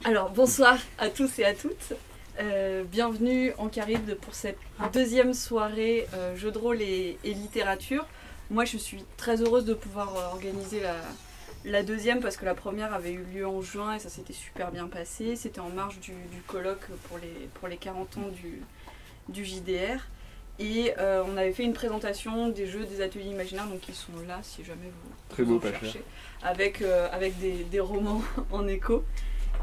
Alors bonsoir à tous et à toutes, bienvenue en Caride pour cette deuxième soirée jeux de rôle et littérature. Moi je suis très heureuse de pouvoir organiser la deuxième parce que la première avait eu lieu en juin et ça s'était super bien passé. C'était en marge du colloque pour les 40 ans du JDR. Et on avait fait une présentation des jeux des ateliers imaginaires, donc ils sont là si jamais vous en cherchez, avec des romans en écho.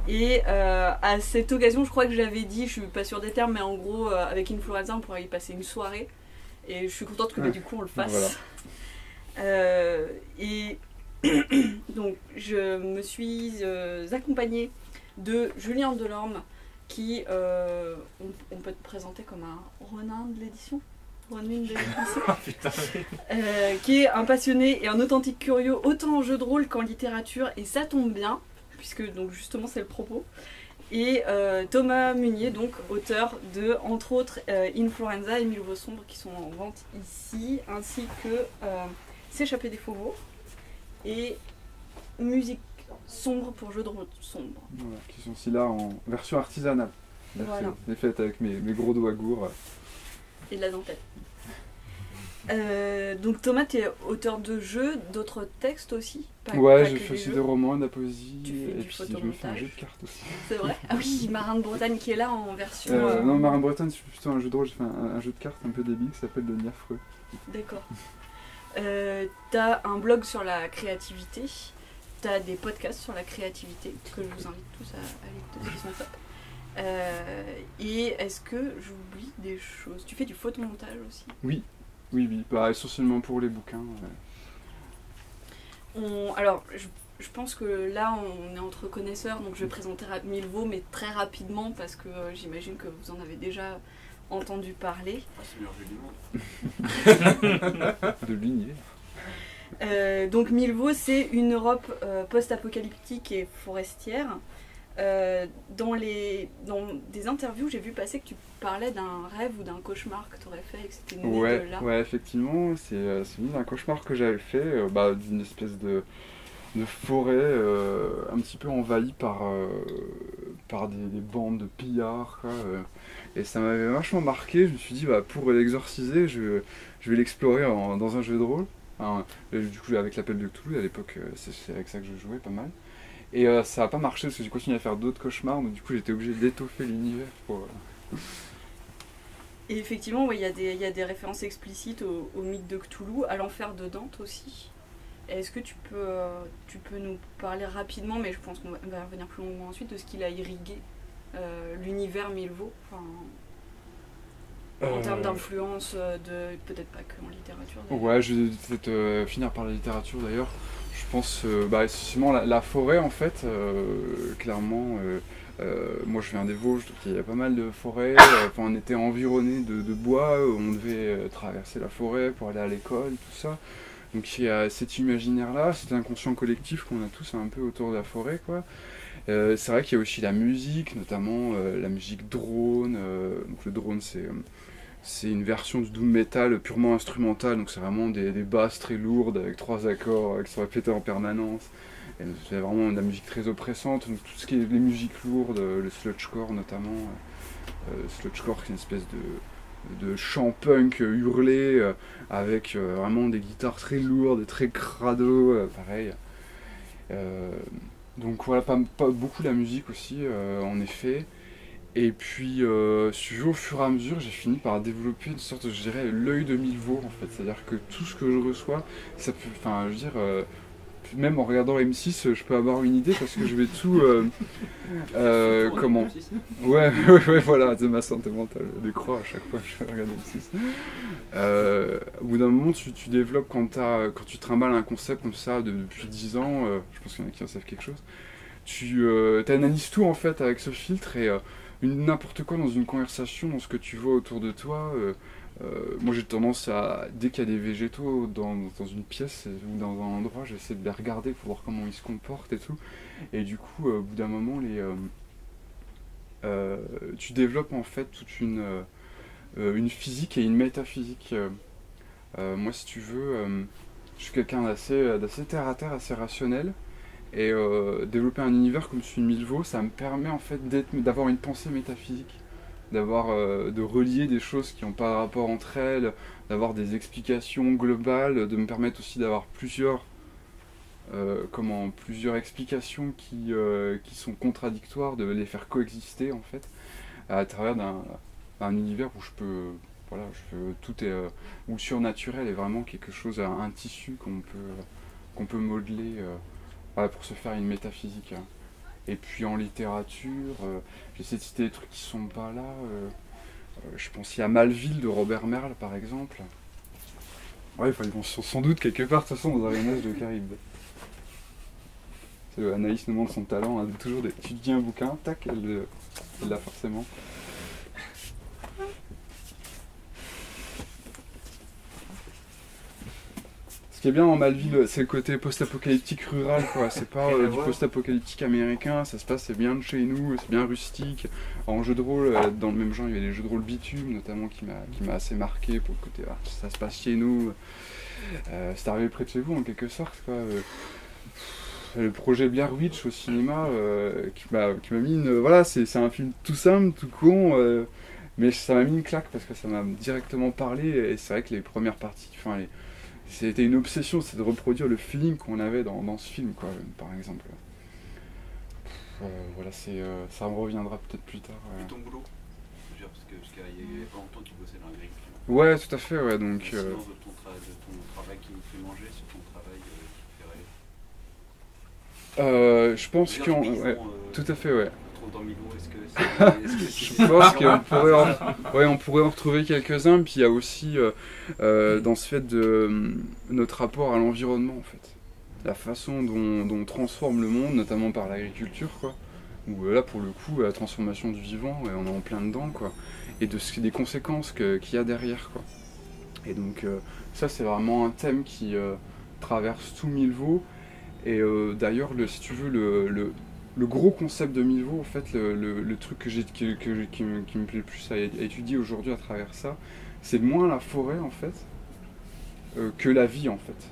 Et à cette occasion, je crois que j'avais dit, je suis pas sûre des termes, mais en gros, avec Influenza, on pourrait y passer une soirée. Et je suis contente que du coup on le fasse. Voilà. Et donc, je me suis accompagnée de Julien Delorme, qui, on peut te présenter comme un Ronin de l'édition. Qui est un passionné et un authentique curieux, autant en jeu de rôle qu'en littérature, et ça tombe bien, puisque donc justement c'est le propos. Et Thomas Munier, donc auteur de, entre autres, Influenza et Mille Veaux sombres, qui sont en vente ici, ainsi que S'échapper des fauveaux et Musique sombre pour jeu de rôle sombre. Voilà, qui sont aussi là en version artisanale. Voilà. Les faites avec mes gros doigts gourds. Et de la dentelle. Donc Thomas, tu es auteur de jeux, d'autres textes aussi? Ouais, je fais aussi des romans, de la poésie, et puis je me fais un jeu de cartes aussi. C'est vrai? Ah oui, Marin de Bretagne qui est là en version... Non, Marin de Bretagne, c'est plutôt un jeu de rôle, j'ai fait un jeu de cartes un peu débile qui s'appelle Le Nid affreux. D'accord. T'as un blog sur la créativité, t'as des podcasts sur la créativité, que je vous invite tous à écouter, ils sont top. Et est-ce que j'oublie des choses? Tu fais du photomontage aussi? Oui, bah, essentiellement pour les bouquins. Alors, je pense que là, on est entre connaisseurs, donc je vais présenter Mille Veaux, mais très rapidement, parce que j'imagine que vous en avez déjà entendu parler. Ah, c'est meilleur jeu du monde. De l'univers. Donc Mille Veaux, c'est une Europe post-apocalyptique et forestière. Dans des interviews, j'ai vu passer que tu parlais d'un rêve ou d'un cauchemar que tu aurais fait et que c'était né de là. Ouais, effectivement, c'est venu d'un cauchemar que j'avais fait, d'une espèce de forêt un petit peu envahie par des bandes de pillards, quoi, et ça m'avait vachement marqué. Je me suis dit, pour l'exorciser, je vais l'explorer dans un jeu de rôle. Du coup, avec l'Appel de Cthulhu, à l'époque, c'est avec ça que je jouais pas mal. Et ça n'a pas marché parce que j'ai continué à faire d'autres cauchemars, donc du coup j'étais obligé d'étoffer l'univers pour... Et effectivement, il y a des références explicites au mythe de Cthulhu, à l'enfer de Dante aussi. Est-ce que tu peux nous parler rapidement, mais je pense qu'on va revenir plus longuement ensuite, de ce qu'il a irrigué l'univers Mille Veaux, en termes d'influence, peut-être pas que en littérature d'ailleurs. Ouais, je vais peut-être finir par la littérature d'ailleurs. Je pense essentiellement la forêt en fait, clairement. Moi je viens des Vosges, donc il y a pas mal de forêts. On était environné de bois, on devait traverser la forêt pour aller à l'école, tout ça. Donc il y a cet imaginaire-là, cet inconscient collectif qu'on a tous un peu autour de la forêt, quoi. C'est vrai qu'il y a aussi la musique, notamment la musique drone. Donc le drone c'est une version du doom metal purement instrumentale, donc c'est vraiment des basses très lourdes avec 3 accords qui sont répétés en permanence. Et c'est vraiment de la musique très oppressante, donc tout ce qui est les musiques lourdes, le sludgecore notamment. Sludgecore qui est une espèce de chant punk hurlé avec vraiment des guitares très lourdes et très crado, pareil. Donc voilà, pas beaucoup la musique aussi, en effet. Et puis, au fur et à mesure, j'ai fini par développer une sorte, je dirais, l'œil de Mille Veaux, en fait. C'est-à-dire que tout ce que je reçois, ça peut, enfin, je veux dire, même en regardant M6, je peux avoir une idée parce que je vais tout, comment... Ouais, voilà, c'est ma santé mentale, je décrois à chaque fois que je regarde M6. Au bout d'un moment, tu développes, quand tu trimbales un concept comme ça depuis 10 ans, je pense qu'il y en a qui en savent quelque chose, tu analyses tout, en fait, avec ce filtre et... n'importe quoi dans une conversation, dans ce que tu vois autour de toi. Moi j'ai tendance à, dès qu'il y a des végétaux dans une pièce ou dans un endroit, j'essaie de les regarder pour voir comment ils se comportent et tout. Et du coup, au bout d'un moment, tu développes en fait toute une physique et une métaphysique. Moi si tu veux, je suis quelqu'un d'assez terre à terre, assez rationnel. Et développer un univers comme celui de Milvaux, ça me permet en fait d'avoir une pensée métaphysique, de relier des choses qui n'ont pas de rapport entre elles, d'avoir des explications globales, de me permettre aussi d'avoir plusieurs explications qui sont contradictoires, de les faire coexister en fait, à travers d'un univers où tout est où le surnaturel est vraiment quelque chose, un tissu qu'on peut modeler pour se faire une métaphysique. Et puis en littérature, j'essaie de citer des trucs qui sont pas là. Je pense qu'il y a Malville de Robert Merle par exemple. Ouais, ils vont sans doute quelque part de toute façon dans un Arianès de Caraïbes. Anaïs nous montre son talent, hein, toujours tu dis un bouquin, tac, elle l'a forcément. Ce qui est bien en Malville, c'est le côté post-apocalyptique rural, quoi. C'est pas du post-apocalyptique américain, c'est bien de chez nous, c'est bien rustique. En jeu de rôle, dans le même genre, il y a des jeux de rôle bitume, notamment, qui m'a assez marqué pour le côté, ça se passe chez nous. C'est arrivé près de chez vous, en quelque sorte, quoi. Le projet Blair Witch au cinéma, qui m'a mis une... Voilà, c'est un film tout simple, tout con, mais ça m'a mis une claque, parce que ça m'a directement parlé, et c'est vrai que les premières parties, c'était une obsession, c'est de reproduire le feeling qu'on avait dans ce film, quoi, par exemple. Voilà, ça me reviendra peut-être plus tard. Et ton boulot, parce qu'il y a pas longtemps tu bossais dans l'agriculture. Ouais, tout à fait, ouais, donc... Sinon, de ton travail qui nous fait manger, sur ton travail qui te fait rêver. Je pense qu'on... Ouais, tout à fait, ouais. Dans Milvaux, est-ce que je pense qu'on pourrait en retrouver quelques-uns, puis il y a aussi dans ce fait de notre rapport à l'environnement en fait. La façon dont on transforme le monde, notamment par l'agriculture, quoi. Où là pour le coup la transformation du vivant, on est en plein dedans, quoi. Et des conséquences qu'il y a derrière, quoi. Et donc ça c'est vraiment un thème qui traverse tout Milvaux. Et d'ailleurs, si tu veux, le gros concept de Milvaux, en fait, le truc qui me plaît le plus à étudier aujourd'hui à travers ça, c'est moins la forêt, en fait, que la vie, en fait.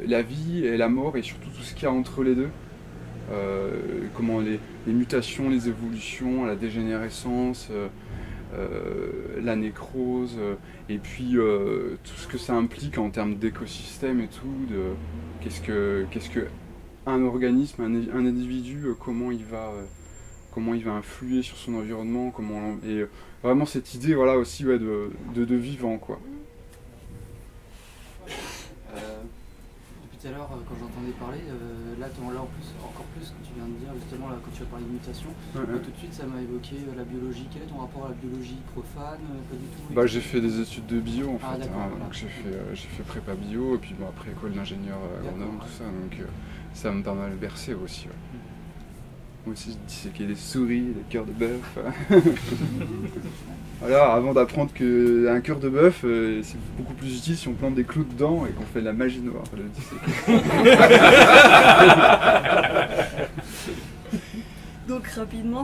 La vie et la mort, et surtout tout ce qu'il y a entre les deux. Comment les mutations, les évolutions, la dégénérescence, la nécrose, et puis tout ce que ça implique en termes d'écosystème et tout, qu'est-ce que un organisme, un individu, comment il va influer sur son environnement, et vraiment cette idée, voilà, aussi, ouais, de vivant, quoi. Depuis tout à l'heure, quand j'entendais parler, là en plus, encore plus, quand tu viens de dire, justement, là, quand tu as parlé de mutation, tout de suite ça m'a évoqué la biologie. Quel est ton rapport à la biologie profane? Pas du tout. J'ai fait des études de bio, en fait. Voilà. Donc j'ai fait prépa bio, et puis après école d'ingénieur agronome, tout ça, donc ça m'a pas mal bercé aussi. Ouais. Moi aussi je disséquais des souris, des cœurs de bœuf. Alors avant d'apprendre qu'un cœur de bœuf, c'est beaucoup plus utile si on plante des clous dedans et qu'on fait de la magie noire. Le disséquer. Donc rapidement,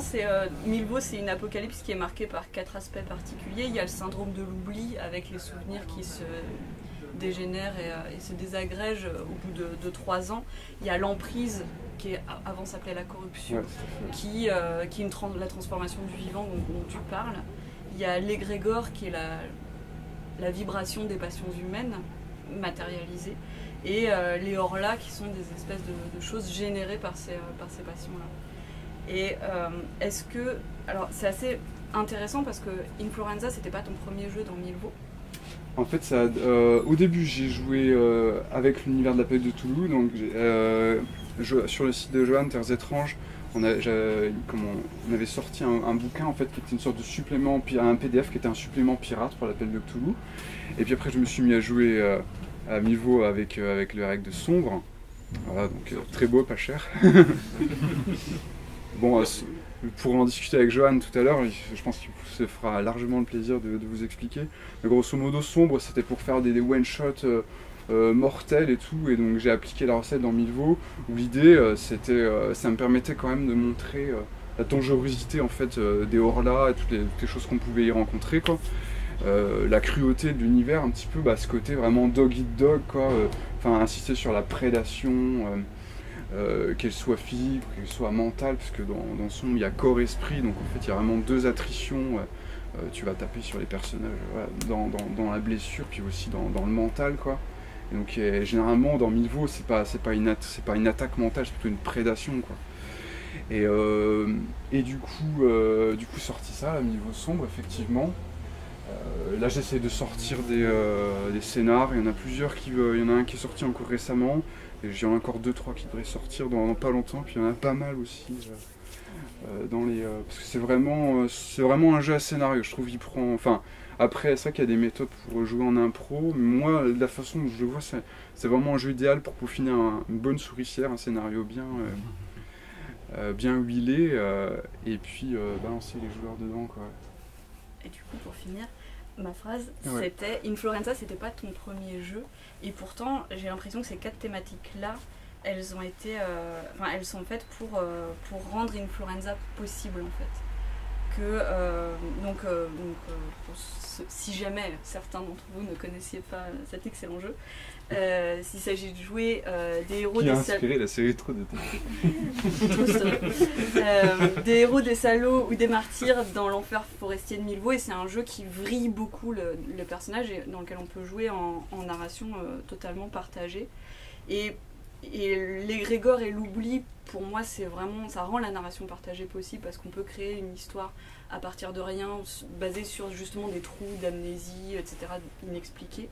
Milvaux, c'est une apocalypse qui est marquée par 4 aspects particuliers. Il y a le syndrome de l'oubli, avec les souvenirs qui se dégénèrent et se désagrègent au bout de 3 ans. Il y a l'emprise, qui avant s'appelait la corruption, ouais, qui est la transformation du vivant dont tu parles. Il y a l'égrégore, qui est la vibration des passions humaines matérialisées. Et les horlas, qui sont des espèces de choses générées par ces passions-là. Et est-ce que... Alors c'est assez intéressant parce que Influenza, c'était pas ton premier jeu dans Milvaux. En fait, au début, j'ai joué avec l'univers de la Plague de Toulouse, donc sur le site de Johan, Terres étranges, on avait sorti un bouquin en fait qui était une sorte de supplément, un PDF qui était un supplément pirate pour la Plague de Toulouse. Et puis après, je me suis mis à jouer à Milvaux avec les règles de sombre. Voilà, donc très beau, pas cher. Bon, pour en discuter avec Johan tout à l'heure, je pense qu'il se fera largement le plaisir de vous expliquer. Mais grosso modo, sombre, c'était pour faire des one-shots mortels et tout, et donc j'ai appliqué la recette dans Milvaux, où l'idée, ça me permettait quand même de montrer la dangerosité en fait, des horlas et toutes les choses qu'on pouvait y rencontrer, quoi. La cruauté de l'univers, un petit peu, ce côté vraiment dog eat dog, quoi. Insister sur la prédation, qu'elle soit physique ou qu'elle soit mentale, parce que dans Sombre, il y a corps-esprit, donc en fait, il y a vraiment deux attritions. Tu vas taper sur les personnages voilà, dans la blessure, puis aussi dans le mental, quoi. Et donc, généralement, dans Milvaux, c'est pas une attaque mentale, c'est plutôt une prédation, quoi. Et du coup, sorti ça, Milvaux Sombre, effectivement. Là, j'essaie de sortir des scénars. Il y en a plusieurs il y en a un qui est sorti encore récemment. Et j'en ai encore 2-3 qui devraient sortir dans pas longtemps. Puis il y en a pas mal aussi parce que c'est vraiment un jeu à scénario. Je trouve qu'il prend. Enfin, après, c'est vrai qu'il y a des méthodes pour jouer en impro. Mais moi, de la façon dont je le vois, c'est vraiment un jeu idéal pour peaufiner une bonne souricière, un scénario bien huilé, et puis balancer les joueurs dedans, quoi. Et du coup, pour finir, ma phrase, c'était Influenza, c'était pas ton premier jeu, et pourtant, j'ai l'impression que ces 4 thématiques-là, elles sont faites pour rendre Influenza possible, en fait. Si jamais certains d'entre vous ne connaissiez pas cet excellent jeu, s'il s'agit de jouer des héros qui a inspiré la série Trop de des héros des salauds ou des martyrs dans l'enfer forestier de Milvaux, et c'est un jeu qui vrille beaucoup le personnage et dans lequel on peut jouer en narration totalement partagée. Et l'égrégore et l'oubli, pour moi, c'est vraiment, ça rend la narration partagée possible parce qu'on peut créer une histoire à partir de rien, basée sur justement des trous d'amnésie, etc., inexpliqués.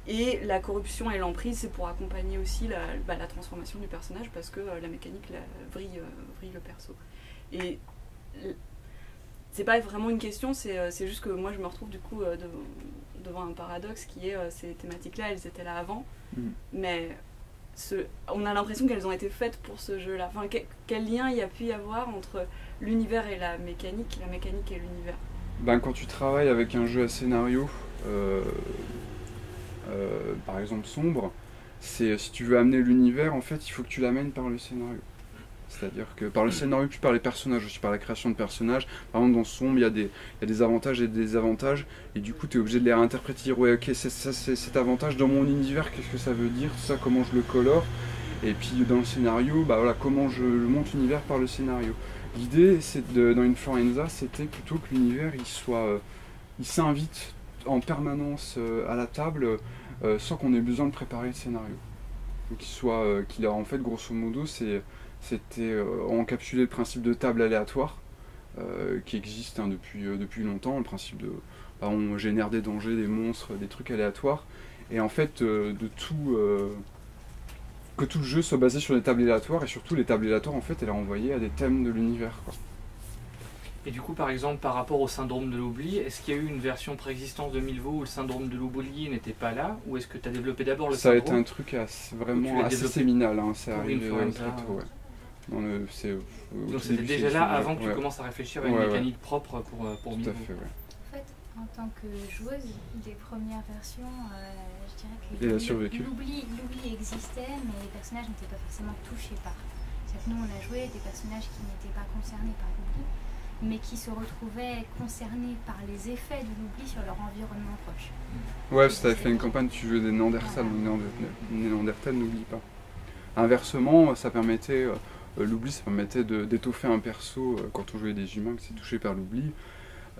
Et la corruption et l'emprise, c'est pour accompagner aussi la transformation du personnage parce que la mécanique vrille le perso. Et c'est pas vraiment une question, c'est juste que moi je me retrouve du coup devant un paradoxe qui est ces thématiques-là, elles étaient là avant, mais on a l'impression qu'elles ont été faites pour ce jeu-là. Enfin, quel lien il y a pu y avoir entre l'univers et la mécanique et l'univers? Quand tu travailles avec un jeu à scénario, par exemple Sombre, si tu veux amener l'univers, en fait, il faut que tu l'amènes par le scénario. C'est-à-dire que par le scénario, puis par les personnages aussi, par la création de personnages. Par exemple, dans Sombre, il y a des avantages et des désavantages, et du coup, tu es obligé de les réinterpréter, dire ouais, ok, c'est cet avantage dans mon univers, qu'est-ce que ça veut dire, tout ça, comment je le colore, et puis dans le scénario, voilà, comment je monte l'univers par le scénario. L'idée, dans Influenza, c'était plutôt que l'univers, il s'invite en permanence à la table, sans qu'on ait besoin de préparer le scénario. Donc qu'il a en fait, grosso modo, c'était encapsuler le principe de table aléatoire qui existe depuis longtemps, le principe de on génère des dangers, des monstres, des trucs aléatoires, et en fait que tout le jeu soit basé sur des tables aléatoires, et surtout les tables aléatoires en fait elles renvoyaient à des thèmes de l'univers, quoi. Et du coup, par exemple, par rapport au syndrome de l'oubli, est-ce qu'il y a eu une version préexistence de Milvaux où le syndrome de l'oubli n'était pas là, ou est-ce que tu as développé d'abord le syndrome? Ça a été un truc vraiment assez séminal, hein, c'est arrivé très tôt, ouais. Donc c'était déjà là avant que tu commences à réfléchir à une mécanique propre pour Milvaux. Tout à fait, ouais. En fait, en tant que joueuse des premières versions, je dirais que l'oubli existait, mais les personnages n'étaient pas forcément touchés par. C'est-à-dire que nous, on a joué des personnages qui n'étaient pas concernés par l'oubli, mais qui se retrouvaient concernés par les effets de l'oubli sur leur environnement proche. Ouais, si t'avais fait une campagne, tu jouais des Néandertals, les Néandertals n'oublie pas. Inversement, ça permettait, l'oubli, ça permettait d'étoffer un perso quand on jouait des humains qui s'est touché par l'oubli.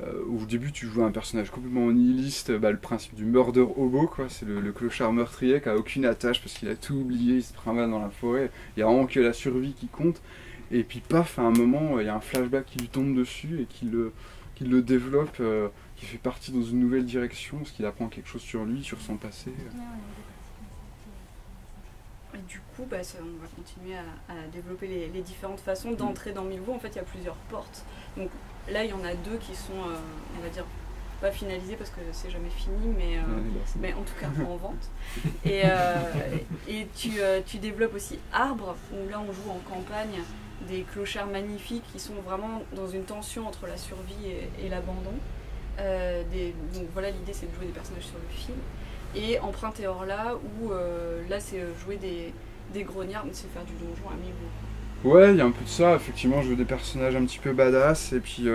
Au début, tu jouais un personnage complètement nihiliste, le principe du murder hobo, quoi. C'est le clochard meurtrier qui a aucune attache parce qu'il a tout oublié, il se trimballe dans la forêt, il y a vraiment que la survie qui compte. Et puis paf, à un moment, il y a un flashback qui lui tombe dessus et qui le développe, qui fait partie dans une nouvelle direction, parce qu'il apprend quelque chose sur lui, sur son passé. Et du coup, on va continuer à développer les différentes façons d'entrer dans Milvaux. En fait, il y a plusieurs portes. Donc là, il y en a 2 qui sont, on va dire, pas finalisées parce que c'est jamais fini, mais en tout cas en vente. Et tu développes aussi Arbre, où là, on joue en campagne des clochards magnifiques qui sont vraiment dans une tension entre la survie et l'abandon. Donc voilà, l'idée c'est de jouer des personnages sur le fil. Et Empreinte et Orla, où là c'est jouer des grognards, mais c'est faire du donjon à Milvaux. Ouais, il y a un peu de ça, effectivement, je veux des personnages un petit peu badass et puis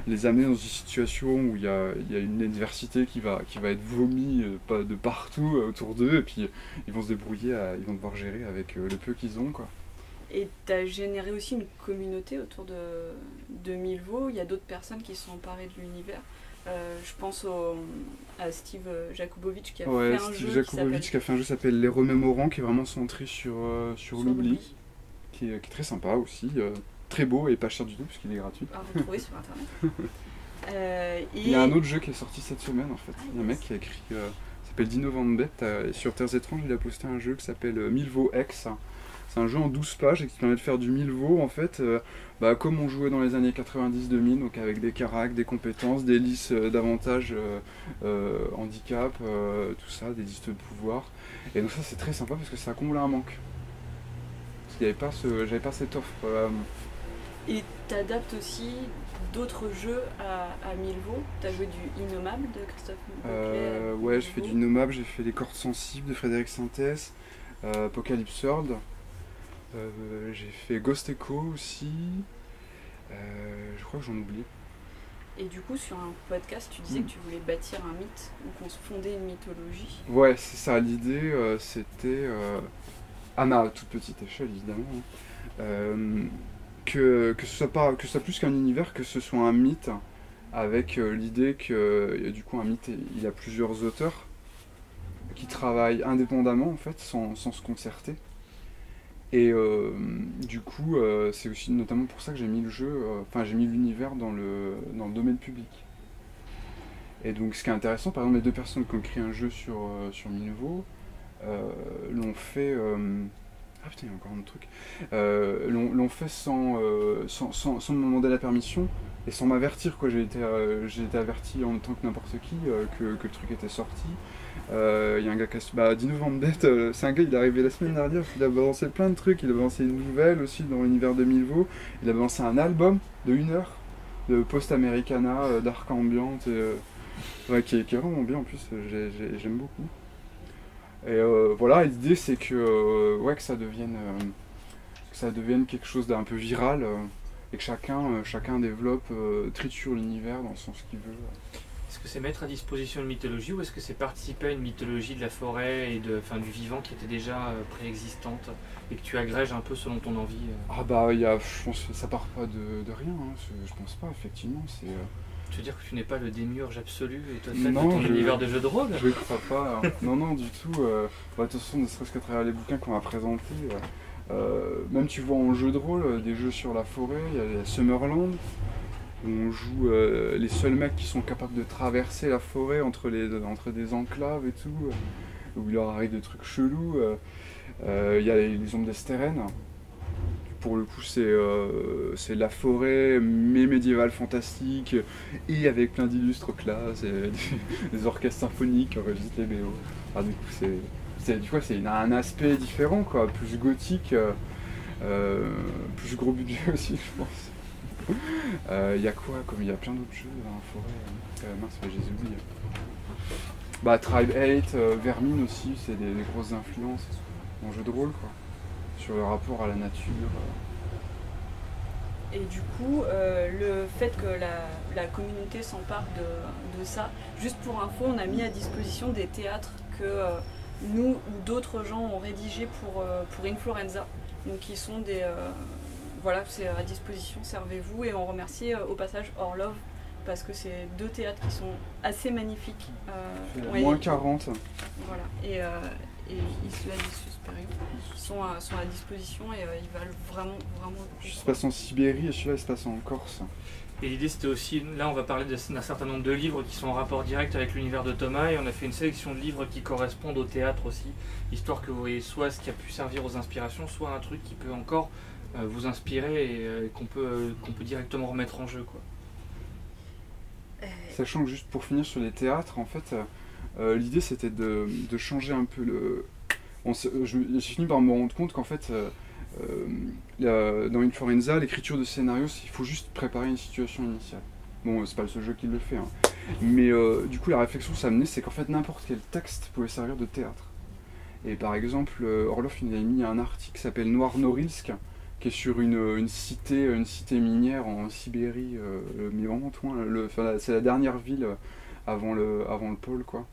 les amener dans une situation où il y a une adversité qui va être vomie de partout autour d'eux et puis ils vont se débrouiller, ils vont devoir gérer avec le peu qu'ils ont, quoi. Et tu as généré aussi une communauté autour de Milvaux, il y a d'autres personnes qui se sont emparées de l'univers. Je pense à Steve Jakubowicz qui a fait un Steve jeu Jakubowicz qui a fait un jeu qui s'appelle Les Remémorants, qui est vraiment centré sur l'oubli. Qui est très sympa aussi, très beau et pas cher du tout parce qu'il est gratuit. À retrouver sur internet. Il y a un autre jeu qui est sorti cette semaine en fait. Il y a un mec qui a écrit, s'appelle Dino Van Bet, et sur Terres Étranges il a posté un jeu qui s'appelle Milvaux X. C'est un jeu en 12 pages et qui permet de faire du Milvaux en fait, comme on jouait dans les années 90-2000, donc avec des caracs, des compétences, des listes d'avantages, handicap, tout ça, des listes de pouvoir. Et donc ça c'est très sympa parce que ça comble un manque. J'avais pas cette offre. Et tu adaptes aussi d'autres jeux à Milvaux. Tu as joué du Innommable de Christophe Bouclet. Ouais, j'ai fait du Innommable, j'ai fait Les Cordes Sensibles de Frédéric Sintès, Apocalypse World, j'ai fait Ghost Echo aussi, je crois que j'en oublie. Et du coup, sur un podcast, tu disais que tu voulais bâtir un mythe, ou qu'on se fondait une mythologie. Ouais, c'est ça, l'idée c'était... à ma toute petite échelle évidemment, que ce soit plus qu'un univers, que ce soit un mythe, avec l'idée que du coup un mythe il a plusieurs auteurs qui travaillent indépendamment en fait, sans se concerter. Et du coup c'est aussi notamment pour ça que j'ai mis le jeu, j'ai mis l'univers dans le domaine public. Et donc ce qui est intéressant, par exemple les deux personnes qui ont créé un jeu sur Milvaux, l'ont fait... Ah putain, il y a encore un autre truc. L'ont fait sans me demander la permission et sans m'avertir, quoi. J'ai été averti en même temps que n'importe qui que le truc était sorti. Il y a un gars qui a... Dino Van Bet, c'est un gars, il est arrivé la semaine dernière, il a balancé plein de trucs, il a balancé une nouvelle aussi dans l'univers de Milvaux, il a balancé un album de 1 heure de post-americana, dark ambient, qui est vraiment bien en plus, j'aime beaucoup. Et voilà, l'idée c'est que ça devienne quelque chose d'un peu viral et que chacun développe, triture l'univers dans le sens qu'il veut. Est-ce que c'est mettre à disposition une mythologie ou est-ce que c'est participer à une mythologie de la forêt et du vivant qui était déjà préexistante et que tu agrèges un peu selon ton envie je pense que ça part pas de rien, hein, je pense pas, effectivement. Tu veux dire que tu n'es pas le démiurge absolu et total de ton univers de jeu de rôle? Je crois pas. Non, du tout. De toute façon, ne serait-ce qu'à travers les bouquins qu'on m'a présentés, même tu vois en jeu de rôle, des jeux sur la forêt, il y a Summerland, où on joue les seuls mecs qui sont capables de traverser la forêt entre des enclaves et tout, où il leur arrive des trucs chelous. Il y a les ombres d'Esteren. Pour le coup, c'est la forêt, mais médiévale fantastique, et avec plein d'illustres classes, et des orchestres symphoniques qui enregistrent les BO. Du coup, c'est un aspect différent, quoi, plus gothique, plus gros budget aussi, je pense. Il y a quoi, comme il y a plein d'autres jeux dans la forêt, mince, j'ai oublié. Tribe 8, Vermine aussi, c'est des grosses influences en jeu de rôle, quoi. Sur le rapport à la nature. Et du coup, le fait que la communauté s'empare de ça, juste pour info, on a mis à disposition des théâtres que nous ou d'autres gens ont rédigés pour Influenza. Donc qui sont des... c'est à disposition, servez-vous. Et on remercie au passage Orlov, parce que c'est 2 théâtres qui sont assez magnifiques. Moins 40. Voilà. Et Isla du Susperium sont à disposition et ils valent vraiment Il se passe en Sibérie et celui-là il se passe en Corse. Et l'idée c'était aussi, là on va parler d'un certain nombre de livres qui sont en rapport direct avec l'univers de Thomas et on a fait une sélection de livres qui correspondent au théâtre aussi, histoire que vous voyez soit ce qui a pu servir aux inspirations, soit un truc qui peut encore vous inspirer et qu'on peut directement remettre en jeu, quoi. Sachant que juste pour finir sur les théâtres, en fait, l'idée c'était de changer un peu le... J'ai fini par me rendre compte qu'en fait, dans Influenza, l'écriture de scénario, il faut juste préparer une situation initiale. Bon, c'est pas le seul jeu qui le fait, hein. Mais du coup, la réflexion que ça amenait, c'est qu'en fait, n'importe quel texte pouvait servir de théâtre. Et par exemple, Orlov il a mis un article qui s'appelle Noir Norilsk, qui est sur une cité minière en Sibérie, mais vraiment tout loin. C'est la dernière ville avant le pôle, quoi.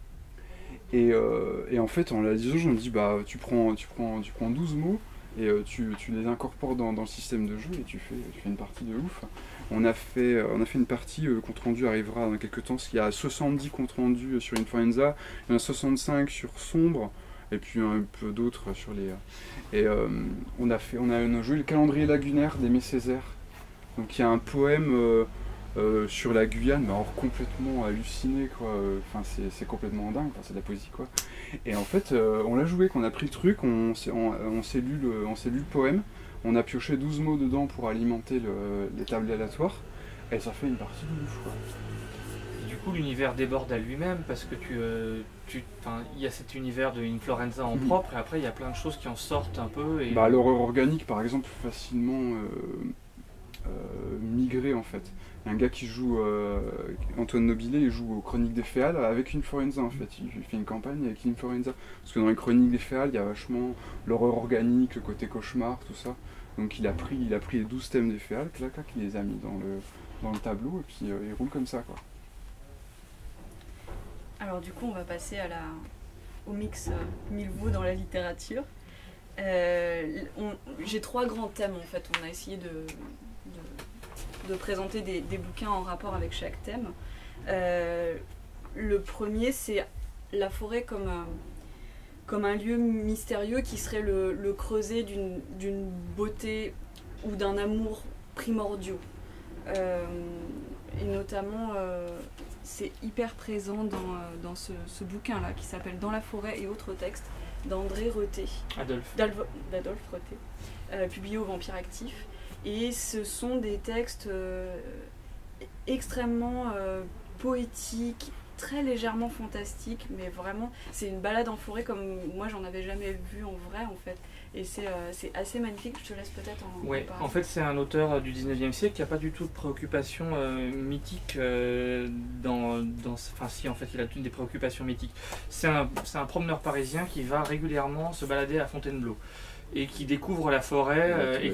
Et en fait, en la lisant, je me dis, bah, tu prends 12 mots et tu les incorpores dans le système de jeu et tu fais une partie de ouf. On a fait une partie, le compte rendu arrivera dans quelques temps, parce qu'il y a 70 comptes rendus sur Influenza, il y en a 65 sur Sombre, et puis un peu d'autres sur les... Et on a joué le calendrier lagunaire d'Aimé Césaire. Donc il y a un poème sur la Guyane, mais alors complètement halluciné, quoi. Enfin, c'est complètement dingue, enfin, c'est de la poésie, quoi. Et en fait, on l'a joué, qu'on a pris le truc, on s'est lu le poème, on a pioché 12 mots dedans pour alimenter les tables aléatoires, et ça fait une partie de ouf, quoi. Du coup, l'univers déborde à lui-même parce que il y a cet univers de Influenza en propre, et après il y a plein de choses qui en sortent un peu. Et... Bah, l'horreur organique, par exemple, facilement migré, en fait. Il y a un gars qui joue, Antoine Nobilet, il joue aux Chroniques des Féales avec Influenza, en fait. Il fait une campagne avec Influenza. Parce que dans les Chroniques des Féales, il y a vachement l'horreur organique, le côté cauchemar, tout ça. Donc il a pris les 12 thèmes des Féales, clac, il les a mis dans le tableau, et puis il roule comme ça, quoi. Alors du coup, on va passer au mix Milvaux dans la littérature. J'ai 3 grands thèmes, en fait. On a essayé de présenter des bouquins en rapport avec chaque thème. Le premier, c'est la forêt comme un lieu mystérieux qui serait le creuset d'une beauté ou d'un amour primordiaux. Et notamment, c'est hyper présent dans ce bouquin-là qui s'appelle Dans la forêt et autres textes d'André Reté. D'Adolphe Reté, publié au Vampire Actif. Et ce sont des textes extrêmement poétiques, très légèrement fantastiques, mais vraiment, c'est une balade en forêt comme moi j'en avais jamais vu en vrai, en fait. Et c'est assez magnifique, je te laisse peut-être en parler. En fait, c'est un auteur du 19e siècle qui n'a pas du tout de préoccupations mythiques enfin si, en fait, il a des préoccupations mythiques. C'est un promeneur parisien qui va régulièrement se balader à Fontainebleau et qui découvre la forêt, et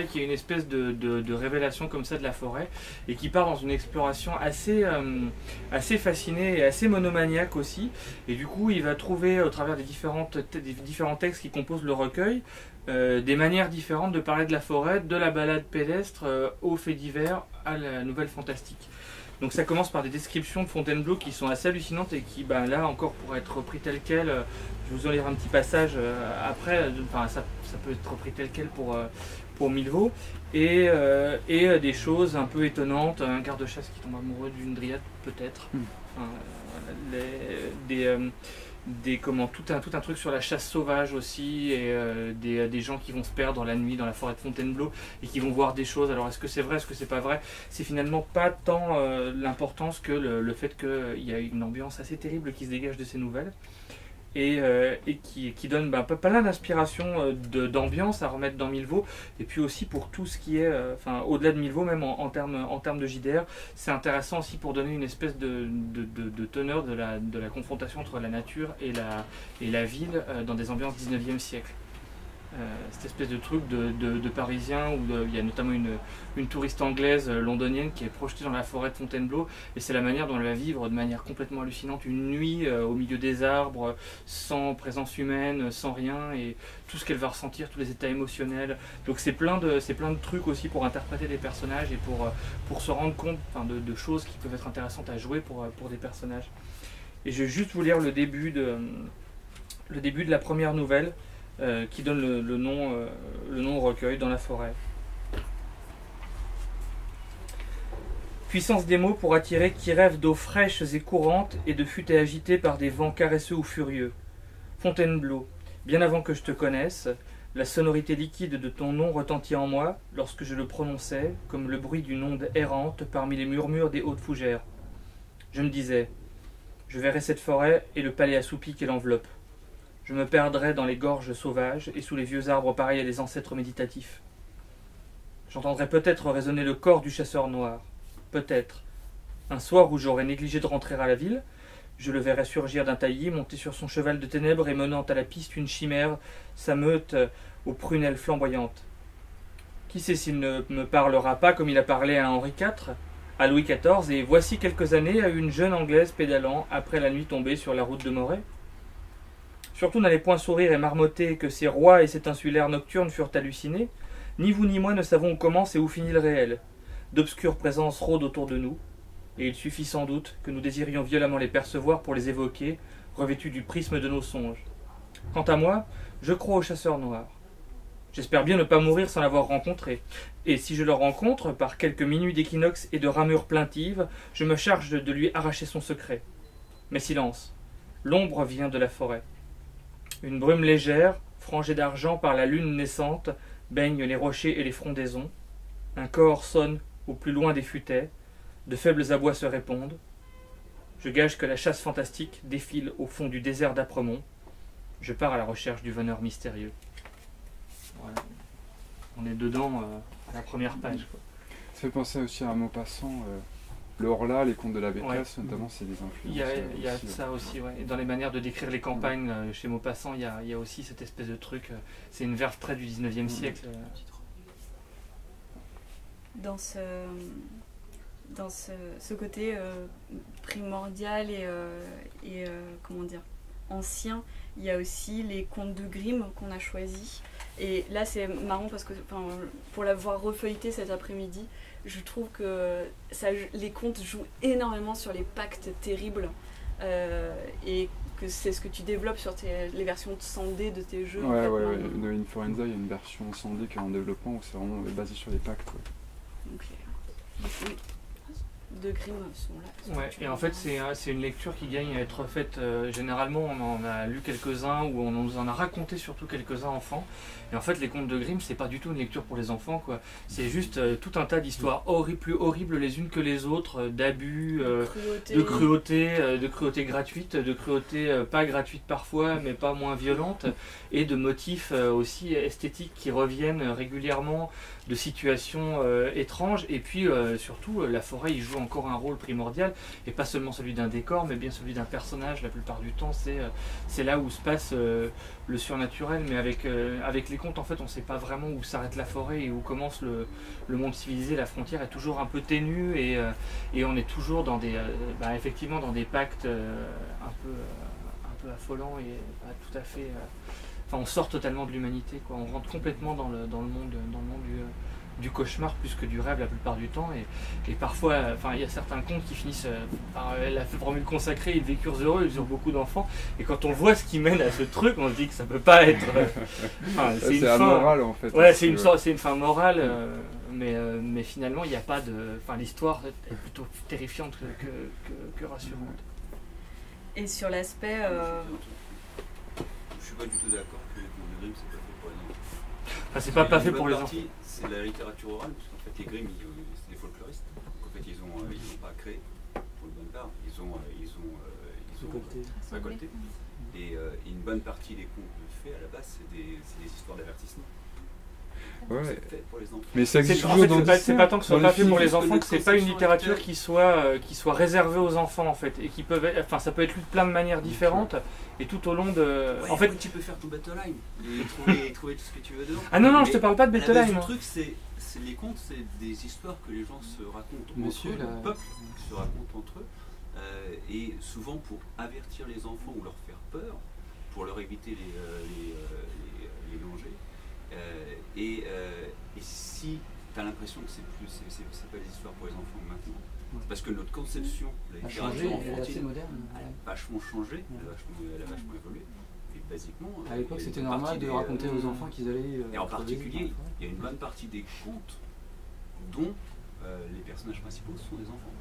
qui est une espèce de révélation comme ça de la forêt, et qui part dans une exploration assez fascinée et assez monomaniaque aussi. Et du coup, il va trouver au travers des différents textes qui composent le recueil des manières différentes de parler de la forêt, de la balade pédestre aux faits divers, à la nouvelle fantastique. Donc ça commence par des descriptions de Fontainebleau qui sont assez hallucinantes et qui, là encore, pour être repris tel quel, je vais vous en lire un petit passage après, ça peut être repris tel quel pour Milvaux, et des choses un peu étonnantes, un garde-chasse qui tombe amoureux d'une dryade peut-être, tout un truc sur la chasse sauvage aussi, et des gens qui vont se perdre la nuit dans la forêt de Fontainebleau et qui vont voir des choses. Alors est-ce que c'est vrai, est-ce que c'est pas vrai? C'est finalement pas tant l'importance que le fait qu'il y a une ambiance assez terrible qui se dégage de ces nouvelles, et qui donne plein d'inspiration d'ambiance à remettre dans Milvaux, et puis aussi pour tout ce qui est, au-delà de Milvaux, même en termes de JDR, c'est intéressant aussi pour donner une espèce de teneur de la confrontation entre la nature et la ville dans des ambiances 19e siècle. Cette espèce de truc de Parisien où il y a notamment une touriste anglaise londonienne qui est projetée dans la forêt de Fontainebleau, et c'est la manière dont elle va vivre de manière complètement hallucinante une nuit au milieu des arbres, sans présence humaine, sans rien, et tout ce qu'elle va ressentir, tous les états émotionnels. Donc c'est plein de trucs aussi pour interpréter des personnages et pour se rendre compte de choses qui peuvent être intéressantes à jouer pour des personnages. Et je vais juste vous lire le début de la première nouvelle, qui donne le nom au recueil, Dans la forêt. Puissance des mots pour attirer qui rêve d'eau fraîches et courantes et de futaies agitées par des vents caresseux ou furieux. Fontainebleau, bien avant que je te connaisse, la sonorité liquide de ton nom retentit en moi lorsque je le prononçais comme le bruit d'une onde errante parmi les murmures des hautes fougères. Je me disais, je verrai cette forêt et le palais assoupi qu'elle enveloppe. Je me perdrai dans les gorges sauvages et sous les vieux arbres pareils à des ancêtres méditatifs. J'entendrai peut-être résonner le corps du chasseur noir. Peut-être. Un soir où j'aurais négligé de rentrer à la ville, je le verrai surgir d'un taillis, monter sur son cheval de ténèbres et menant à la piste une chimère, sa meute aux prunelles flamboyantes. Qui sait s'il ne me parlera pas comme il a parlé à Henri IV, à Louis XIV, et voici quelques années à une jeune Anglaise pédalant après la nuit tombée sur la route de Moret? Surtout n'allez point sourire et marmotter que ces rois et cet insulaire nocturne furent hallucinés. Ni vous ni moi ne savons où commence et où finit le réel. D'obscures présences rôdent autour de nous, et il suffit sans doute que nous désirions violemment les percevoir pour les évoquer, revêtus du prisme de nos songes. Quant à moi, je crois aux chasseurs noirs. J'espère bien ne pas mourir sans l'avoir rencontré, et si je le rencontre, par quelques minuits d'équinoxe et de ramures plaintives, je me charge de lui arracher son secret. Mais silence, l'ombre vient de la forêt. Une brume légère, frangée d'argent par la lune naissante, baigne les rochers et les frondaisons. Un corps sonne au plus loin des futaies, de faibles abois se répondent. Je gage que la chasse fantastique défile au fond du désert d'Apremont. Je pars à la recherche du veneur mystérieux. Voilà. On est dedans à la première page, quoi. Ça fait penser aussi à un mot passant. Le Horla, les contes de la Bécasse, notamment, c'est des influences. Il y a ça aussi, ouais. Et dans les manières de décrire les campagnes chez Maupassant, il y a aussi cette espèce de truc. C'est une verve très du 19e siècle. Dans ce côté primordial et comment dire, ancien, il y a aussi les contes de Grimm qu'on a choisis. Et là, c'est marrant parce que pour l'avoir refeuilleté cet après-midi, je trouve que les contes jouent énormément sur les pactes terribles et que c'est ce que tu développes sur les versions sandées de tes jeux. Ouais. De Inforenza, il y a une version sandée qui est en développement où c'est vraiment basé sur les pactes. Ouais. Donc, de Grimm sont là. Ouais, et en fait c'est une lecture qui gagne à être faite généralement. On en a lu quelques-uns ou on nous en a raconté surtout quelques-uns enfants. Et en fait les contes de Grimm c'est pas du tout une lecture pour les enfants, quoi. C'est juste tout un tas d'histoires plus horribles les unes que les autres, d'abus, de cruauté gratuite, de cruauté pas gratuite parfois mais pas moins violente, et de motifs aussi esthétiques qui reviennent régulièrement, de situations étranges. Et puis surtout la forêt il joue encore un rôle primordial, et pas seulement celui d'un décor mais bien celui d'un personnage. La plupart du temps c'est là où se passe le surnaturel, mais avec les contes en fait on ne sait pas vraiment où s'arrête la forêt et où commence le monde civilisé. La frontière est toujours un peu ténue et on est toujours dans effectivement dans des pactes un peu affolants et pas tout à fait... on sort totalement de l'humanité, quoi. On rentre complètement dans le monde du cauchemar plus que du rêve la plupart du temps, et parfois il y a certains contes qui finissent par la formule consacrée, ils vécurent heureux, ils eurent beaucoup d'enfants, et quand on voit ce qui mène à ce truc on se dit que ça peut pas être c'est une fin morale en fait. Ouais, c'est une fin morale, mais finalement il n'y a pas de... l'histoire est plutôt terrifiante que rassurante. Et sur l'aspect je suis pas du tout d'accord que les contes de Grimm c'est pas fait pour les enfants. C'est pas fait pour les enfants. C'est la littérature orale, parce qu'en fait les Grimm c'est des folkloristes. Donc en fait ils ont pas créé pour une bonne part, ils ont récolté. Et une bonne partie des contes de fées à la base c'est des histoires d'avertissement. Ouais. C'est fait pour les enfants. Mais ça existe en fait, c'est pas tant que ce soit pas fait pour les enfants, que c'est pas une littérature qui soit réservée aux enfants en fait, et qui peuvent être, ça peut être lu de plein de manières différentes, et tout au long de... Ouais, en fait, tu peux faire ton Battleline et trouver tout ce que tu veux dedans. Ah non, je te parle pas de Battleline. Le truc, c'est les contes, c'est des histoires que les gens se racontent entre eux, le peuple se raconte entre eux, et souvent pour avertir les enfants ou leur faire peur, pour leur éviter les dangers. Et si tu as l'impression que c'est pas des histoires pour les enfants maintenant, c'est parce que notre conception de la littérature enfantine a vachement changé, elle a vachement évolué. Et basiquement, à l'époque c'était normal de raconter aux enfants qu'ils allaient... et en particulier, il y a une bonne partie des contes dont les personnages principaux sont des enfants.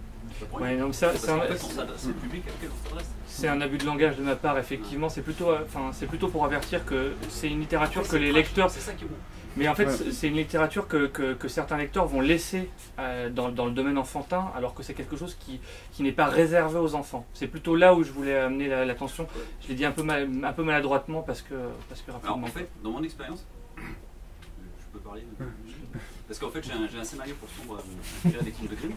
Ouais, donc c'est le public auquel on s'adresse. C'est un abus de langage de ma part, effectivement. C'est plutôt pour avertir que c'est une littérature que les lecteurs... C'est ça qui est bon. Mais en fait, c'est une littérature que certains lecteurs vont laisser dans le domaine enfantin, alors que c'est quelque chose qui n'est pas réservé aux enfants. C'est plutôt là où je voulais amener l'attention. Je l'ai dit un peu maladroitement parce que rapidement. Alors, en fait, dans mon expérience, je peux parler parce qu'en fait, j'ai un scénario pour Sombre inspiré des contes de Grimm.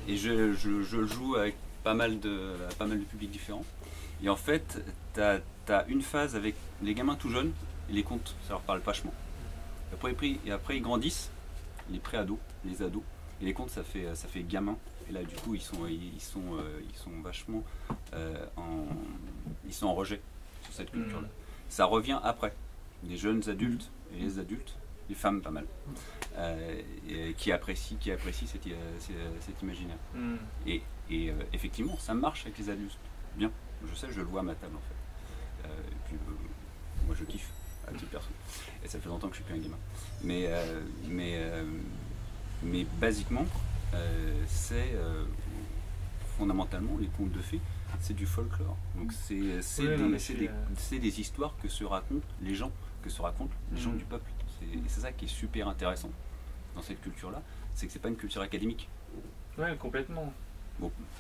Et je le joue avec pas mal de publics différents. Et en fait, t'as une phase avec les gamins tout jeunes, et les contes, ça leur parle vachement. Et après ils grandissent, les pré-ados, les ados. Et les contes ça fait gamin. Et là du coup ils sont vachement ils sont en rejet sur cette culture-là. Ça revient après. Les jeunes adultes et les adultes, les femmes pas mal, qui apprécient cet imaginaire. Et effectivement ça marche avec les adultes. Bien, je sais, je le vois à ma table en fait. Et puis moi je kiffe à titre perso. Et ça fait longtemps que je suis plus un gamin. Mais basiquement, c'est fondamentalement les contes de fées, c'est du folklore. Donc c'est des histoires que se racontent les gens, du peuple. C'est ça qui est super intéressant dans cette culture-là, c'est que c'est pas une culture académique. Ouais, complètement.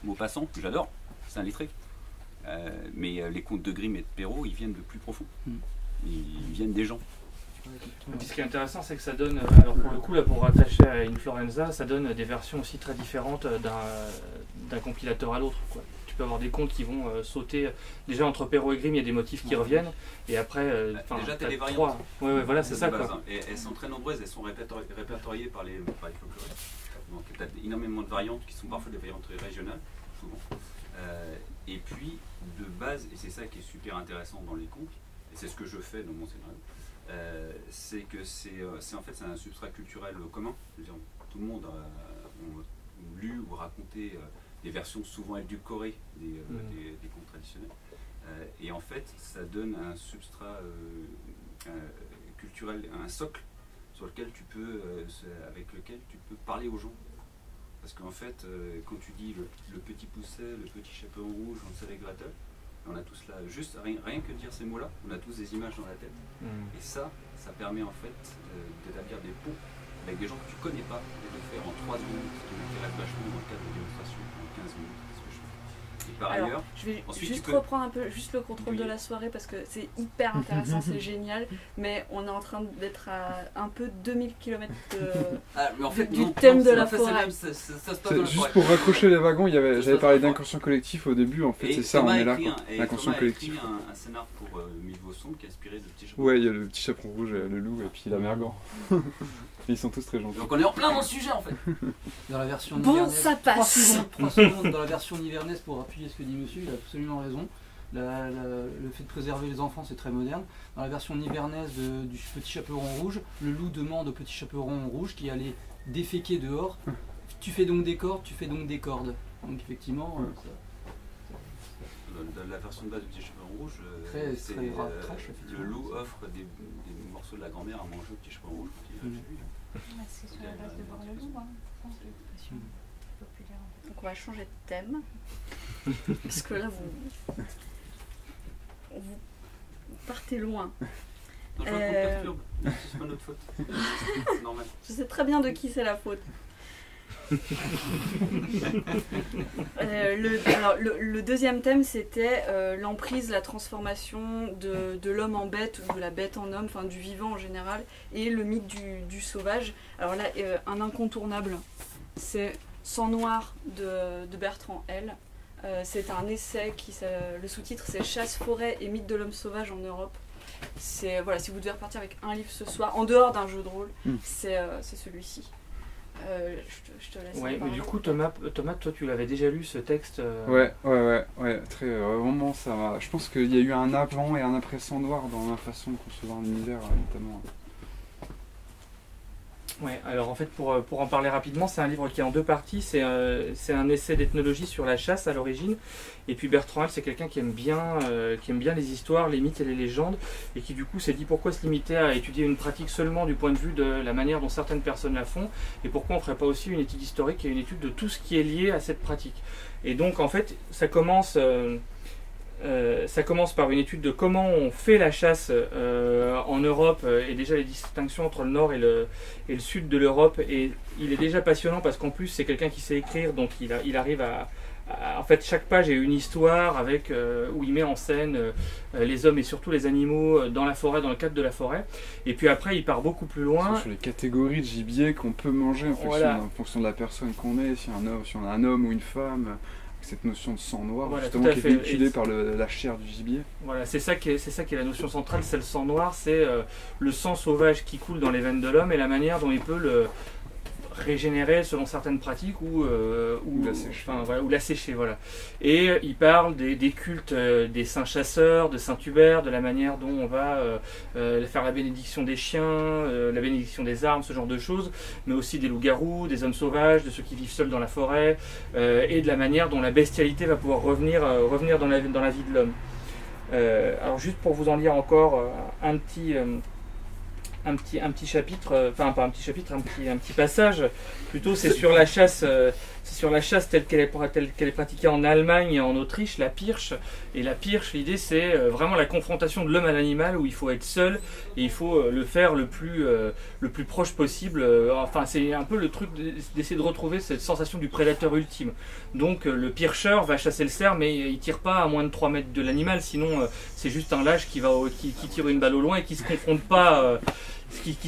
Maupassant, j'adore, c'est un lettré. Mais les contes de Grimm et de Perrault, ils viennent de plus profond. Ils viennent des gens. Et puis ce qui est intéressant, c'est que ça donne, alors pour le coup, là, pour rattacher à Inflorenza, ça donne des versions aussi très différentes d'un compilateur à l'autre, quoi. Tu peux avoir des contes qui vont sauter. Déjà entre Perrault et Grimm, il y a des motifs qui reviennent, et après, déjà tu as des variantes. Ouais, voilà, c'est ça, base, quoi. Et elles sont très nombreuses, elles sont répertoriées par les folkloristes. Donc tu as énormément de variantes qui sont parfois des variantes régionales, souvent. Et puis de base, et c'est ça qui est super intéressant dans les contes, et c'est ce que je fais dans mon scénario, c'est que c'est un substrat culturel commun. C'est-à-dire, tout le monde a lu ou raconté des versions souvent édulcorées des contes traditionnels. Et en fait, ça donne un substrat culturel, un socle avec lequel tu peux parler aux gens. Parce qu'en fait, quand tu dis le petit Pousset, le petit chaperon rouge, Hansel et Gretel, on a tous là, juste rien que dire ces mots-là, on a tous des images dans la tête. Et ça permet en fait d'établir des ponts avec des gens que tu connais pas et de faire en 3 minutes, ce qui m'intéresse vachement dans le cadre de démonstration, en 15 minutes, c'est ce que je fais. Et par ailleurs, je vais juste reprendre un peu juste le contrôle de la soirée parce que c'est hyper intéressant, c'est génial, mais on est en train d'être à un peu 2000 km du thème de la forêt. Juste pour raccrocher les wagons, j'avais parlé d'inconscient collectif au début, en fait c'est ça, on est là, l'inconscient collectif. Il y a un scénar pour Mille Vaussons qui est inspiré de Petit Chaperon. Ouais, il y a le Petit Chaperon rouge, le loup et puis la mergan. Ils sont tous très gentils. Donc on est en plein dans le sujet en fait. Dans la version nivernaise, ça passe. 3 secondes dans la version nivernaise pour appuyer ce que dit monsieur, il a absolument raison. Le fait de préserver les enfants, c'est très moderne. Dans la version nivernaise du Petit Chaperon rouge, le loup demande au Petit Chaperon rouge qui allait déféquer dehors, tu fais donc des cordes, tu fais donc des cordes. Donc effectivement, dans la version de base du Petit Chaperon rouge, le loup offre des morceaux de la grand-mère à manger au Petit Chaperon rouge. C'est sur la base de voir le loup, hein. Donc on va changer de thème. Parce que là, vous partez loin. Non, je me perturbe. C'est pas notre faute. C'est normal. Je sais très bien de qui c'est la faute. Le deuxième thème, c'était l'emprise, la transformation de l'homme en bête ou de la bête en homme, enfin du vivant en général, et le mythe du sauvage. Alors là, un incontournable, c'est Sang noir de Bertrand L. C'est un essai le sous-titre c'est Chasse, forêt et mythe de l'homme sauvage en Europe. C'est voilà, si vous devez repartir avec un livre ce soir, en dehors d'un jeu de rôle, c'est celui-ci. Je te laisse. Ouais, mais du coup, Thomas, toi, tu l'avais déjà lu ce texte Ouais, très vraiment ça va. Je pense qu'il y a eu un avant et un après Sang noir dans ma façon de concevoir l'univers, notamment. Ouais, alors en fait, pour en parler rapidement, c'est un livre qui est en 2 parties. C'est un essai d'ethnologie sur la chasse à l'origine. Et puis Bertrand L, c'est quelqu'un qui aime bien les histoires, les mythes et les légendes, et qui du coup s'est dit pourquoi se limiter à étudier une pratique seulement du point de vue de la manière dont certaines personnes la font, et pourquoi on ne ferait pas aussi une étude historique et une étude de tout ce qui est lié à cette pratique. Et donc en fait, ça commence par une étude de comment on fait la chasse en Europe et déjà les distinctions entre le nord et le sud de l'Europe. Et il est déjà passionnant parce qu'en plus c'est quelqu'un qui sait écrire, donc il arrive à en fait chaque page est une histoire avec où il met en scène les hommes et surtout les animaux dans la forêt, dans le cadre de la forêt. Et puis après il part beaucoup plus loin. Sur les catégories de gibier qu'on peut manger en fonction de la personne qu'on est, si on a un homme ou une femme. cette notion de sang noir, voilà, justement, qui est véhiculée par la chair du gibier. Voilà, c'est ça qui est la notion centrale, c'est le sang noir, c'est le sang sauvage qui coule dans les veines de l'homme et la manière dont il peut le régénérer selon certaines pratiques ou l'assécher. Voilà. Et il parle des cultes des saints chasseurs, de saint Hubert, de la manière dont on va faire la bénédiction des chiens, la bénédiction des armes, ce genre de choses, mais aussi des loups-garous, des hommes sauvages, de ceux qui vivent seuls dans la forêt, et de la manière dont la bestialité va pouvoir revenir dans la vie de l'homme. Alors juste pour vous en lire encore un petit chapitre, enfin pas un petit chapitre, un petit passage, plutôt c'est sur la chasse, telle qu'elle est pratiquée en Allemagne et en Autriche, la Pirche. Et la Pirche, l'idée c'est vraiment la confrontation de l'homme à l'animal où il faut être seul et il faut le faire le plus proche possible. Enfin c'est un peu le truc d'essayer de retrouver cette sensation du prédateur ultime. Donc le pircheur va chasser le cerf mais il tire pas à moins de 3 mètres de l'animal, sinon c'est juste un lâche qui tire une balle au loin et qui se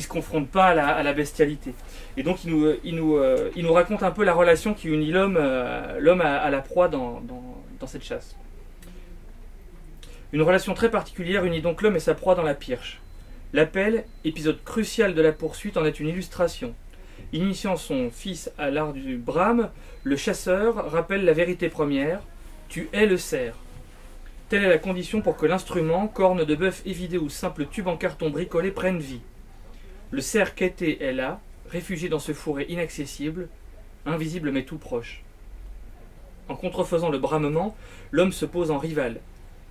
confronte pas à la bestialité. Et donc il nous raconte un peu la relation qui unit l'homme à la proie dans cette chasse. Une relation très particulière unit donc l'homme et sa proie dans la pirche. L'appel, épisode crucial de la poursuite, en est une illustration. Initiant son fils à l'art du brame, le chasseur rappelle la vérité première: tu hais le cerf. Telle est la condition pour que l'instrument, corne de bœuf évidé ou simple tube en carton bricolé, prenne vie. Le cerf quêté est là, réfugié dans ce fourré inaccessible, invisible mais tout proche. En contrefaisant le bramement, l'homme se pose en rival.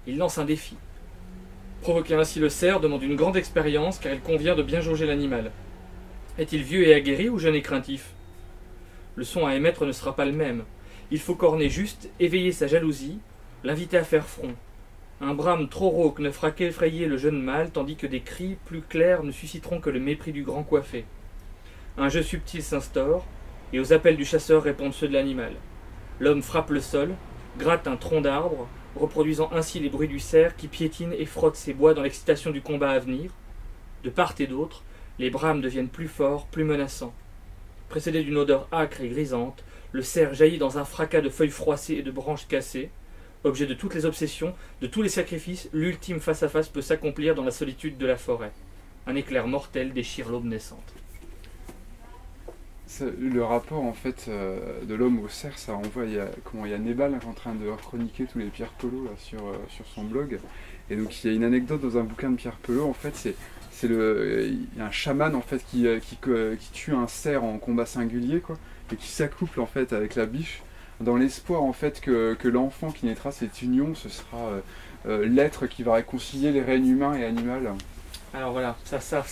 Il lance un défi. Provoquer ainsi le cerf demande une grande expérience car il convient de bien jauger l'animal. Est-il vieux et aguerri ou jeune et craintif? Le son à émettre ne sera pas le même. Il faut corner juste, éveiller sa jalousie, l'inviter à faire front. Un brame trop rauque ne fera qu'effrayer le jeune mâle, tandis que des cris plus clairs ne susciteront que le mépris du grand coiffé. Un jeu subtil s'instaure, et aux appels du chasseur répondent ceux de l'animal. L'homme frappe le sol, gratte un tronc d'arbre, reproduisant ainsi les bruits du cerf qui piétine et frotte ses bois dans l'excitation du combat à venir. De part et d'autre, les brames deviennent plus forts, plus menaçants. Précédé d'une odeur âcre et grisante, le cerf jaillit dans un fracas de feuilles froissées et de branches cassées. Objet de toutes les obsessions, de tous les sacrifices, l'ultime face-à-face peut s'accomplir dans la solitude de la forêt. Un éclair mortel déchire l'aube naissante. Le rapport en fait de l'homme au cerf, ça renvoie, il y a Nebal en train de chroniquer tous les Pierre Pelot là, sur son blog. Et donc il y a une anecdote dans un bouquin de Pierre Pelot, en fait il y a un chaman en fait qui tue un cerf en combat singulier quoi, et qui s'accouple en fait avec la biche, dans l'espoir en fait que l'enfant qui naîtra cette union, ce sera l'être qui va réconcilier les règnes humains et animal. Alors voilà, ça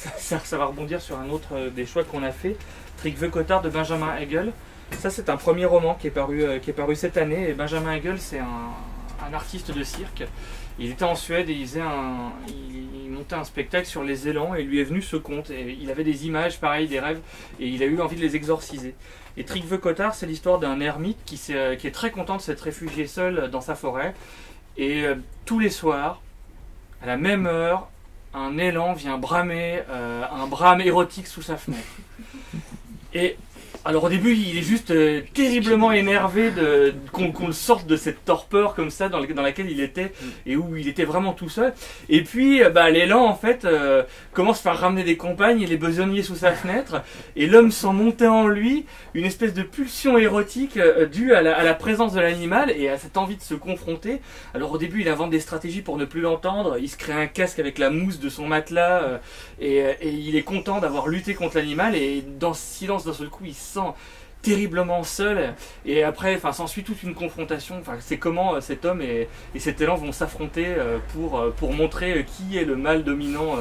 va rebondir sur un autre des choix qu'on a fait, Trygve Cottard de Benjamin Hegel. Ça c'est un premier roman qui est paru cette année, et Benjamin Hegel c'est un artiste de cirque. Il était en Suède et il montait un spectacle sur les élans et lui est venu ce conte. Et il avait des images, pareil, des rêves, et il a eu envie de les exorciser. Et Trygve Cottard, c'est l'histoire d'un ermite qui est très content de s'être réfugié seul dans sa forêt. Et tous les soirs, à la même heure, un élan vient bramer un brame érotique sous sa fenêtre. Et alors au début, il est juste terriblement énervé qu'on le sorte de cette torpeur comme ça dans laquelle il était et où il était vraiment tout seul. Et puis l'élan en fait commence par ramener des compagnes et les besogner sous sa fenêtre. Et l'homme sent monter en lui une espèce de pulsion érotique due à la présence de l'animal et à cette envie de se confronter. Alors au début, il invente des stratégies pour ne plus l'entendre. Il se crée un casque avec la mousse de son matelas et il est content d'avoir lutté contre l'animal. Et dans ce silence, d'un seul coup, il se sent terriblement seul, et après s'ensuit toute une confrontation. C'est comment cet homme et cet élan vont s'affronter pour montrer qui est le mâle dominant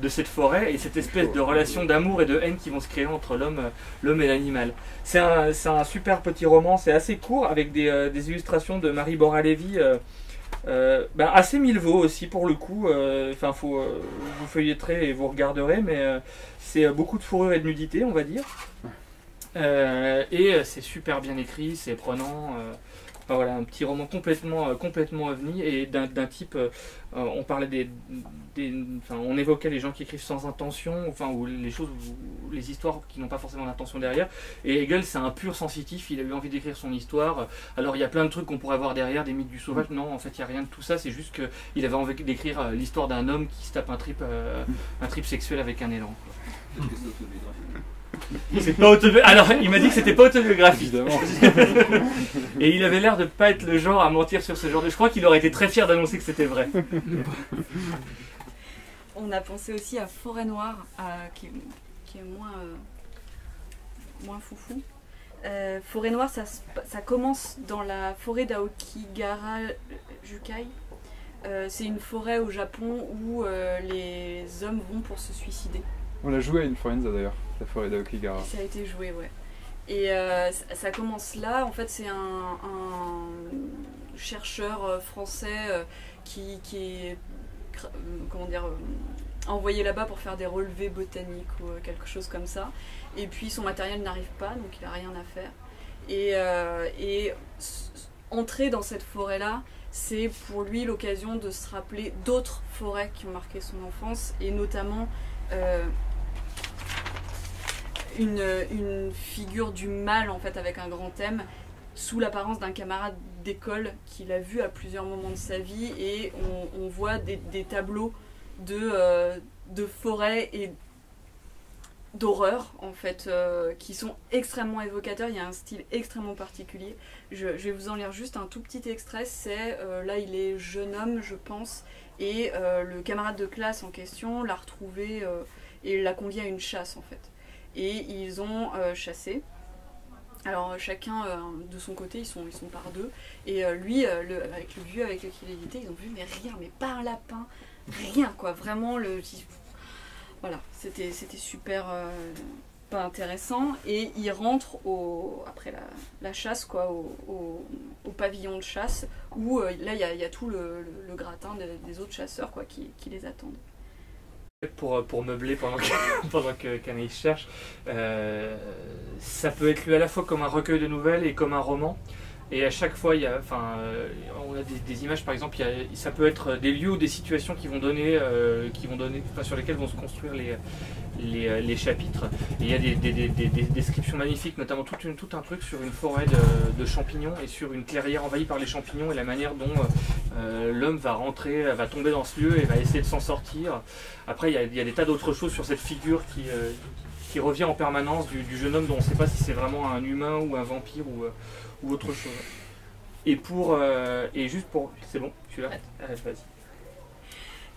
de cette forêt, et cette espèce de relation d'amour et de haine qui vont se créer entre l'homme et l'animal. C'est un super petit roman, c'est assez court, avec des illustrations de Marie Bora-Lévy assez mille-vaut aussi pour le coup. Vous feuilletterez et vous regarderez, mais c'est beaucoup de fourrure et de nudité, on va dire. Et c'est super bien écrit, c'est prenant. Enfin, voilà, un petit roman complètement ovni, et d'un type, on parlait on évoquait les gens qui écrivent sans intention, enfin, ou les histoires qui n'ont pas forcément d'intention derrière, et Hegel c'est un pur sensitif, il a eu envie d'écrire son histoire. Alors il y a plein de trucs qu'on pourrait voir derrière, des mythes du sauvage, non, en fait il n'y a rien de tout ça, c'est juste qu'il avait envie d'écrire l'histoire d'un homme qui se tape un trip sexuel avec un élan, quoi. C'est pas autobiographique. Alors, il m'a dit que c'était pas autobiographique. Et il avait l'air de pas être le genre à mentir sur ce genre de... Je crois qu'il aurait été très fier d'annoncer que c'était vrai. On a pensé aussi à Forêt Noire, qui est moins foufou. Forêt Noire, ça commence dans la forêt d'Aokigahara-jukai. C'est une forêt au Japon où les hommes vont pour se suicider. On l'a joué à Influenza d'ailleurs, la forêt d'Aokigahara. Ça a été joué, ouais. Et ça commence là. En fait, c'est un chercheur français qui est envoyé là-bas pour faire des relevés botaniques ou quelque chose comme ça. Et puis son matériel n'arrive pas, donc il n'a rien à faire. Et entrer dans cette forêt-là, c'est pour lui l'occasion de se rappeler d'autres forêts qui ont marqué son enfance, et notamment une figure du mal, en fait, avec un grand M, sous l'apparence d'un camarade d'école qu'il a vu à plusieurs moments de sa vie, et on voit des tableaux de forêt et d'horreur, en fait, qui sont extrêmement évocateurs. Il y a un style extrêmement particulier. Je vais vous en lire juste un tout petit extrait. C'est là, il est jeune homme, je pense, et le camarade de classe en question l'a retrouvé et l'a convié à une chasse, en fait. Et ils ont chassé. Alors chacun de son côté, ils sont par deux. Et lui, avec le vieux avec lequel il était, ils ont vu mais rien, mais pas un lapin, rien, quoi. Vraiment, voilà, c'était super pas intéressant. Et il rentre après la chasse, quoi, au pavillon de chasse, où là il y a tout le gratin des autres chasseurs, quoi, qui les attendent. Pour meubler pendant qu'Anaïs cherche, ça peut être lu à la fois comme un recueil de nouvelles et comme un roman. Et à chaque fois, on a des images, par exemple, ça peut être des lieux ou des situations qui vont donner, sur lesquelles vont se construire les chapitres. Et il y a des descriptions magnifiques, notamment tout un truc sur une forêt de champignons et sur une clairière envahie par les champignons, et la manière dont l'homme va tomber dans ce lieu et va essayer de s'en sortir. Après, il y a des tas d'autres choses sur cette figure qui revient en permanence du jeune homme dont on ne sait pas si c'est vraiment un humain ou un vampire ou autre chose. Et juste pour... C'est bon, je suis là. Vas-y.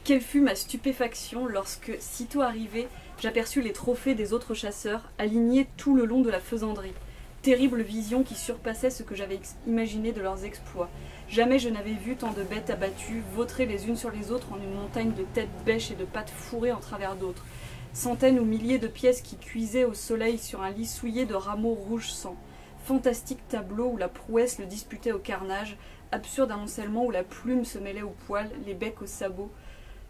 Quelle fut ma stupéfaction lorsque, sitôt arrivé, j'aperçus les trophées des autres chasseurs alignés tout le long de la faisanderie. Terrible vision qui surpassait ce que j'avais imaginé de leurs exploits. Jamais je n'avais vu tant de bêtes abattues, vautrées les unes sur les autres en une montagne de têtes bêches et de pattes fourrées en travers d'autres. Centaines ou milliers de pièces qui cuisaient au soleil sur un lit souillé de rameaux rouge sang. Fantastique tableau où la prouesse le disputait au carnage, absurde amoncellement où la plume se mêlait aux poils, les becs aux sabots.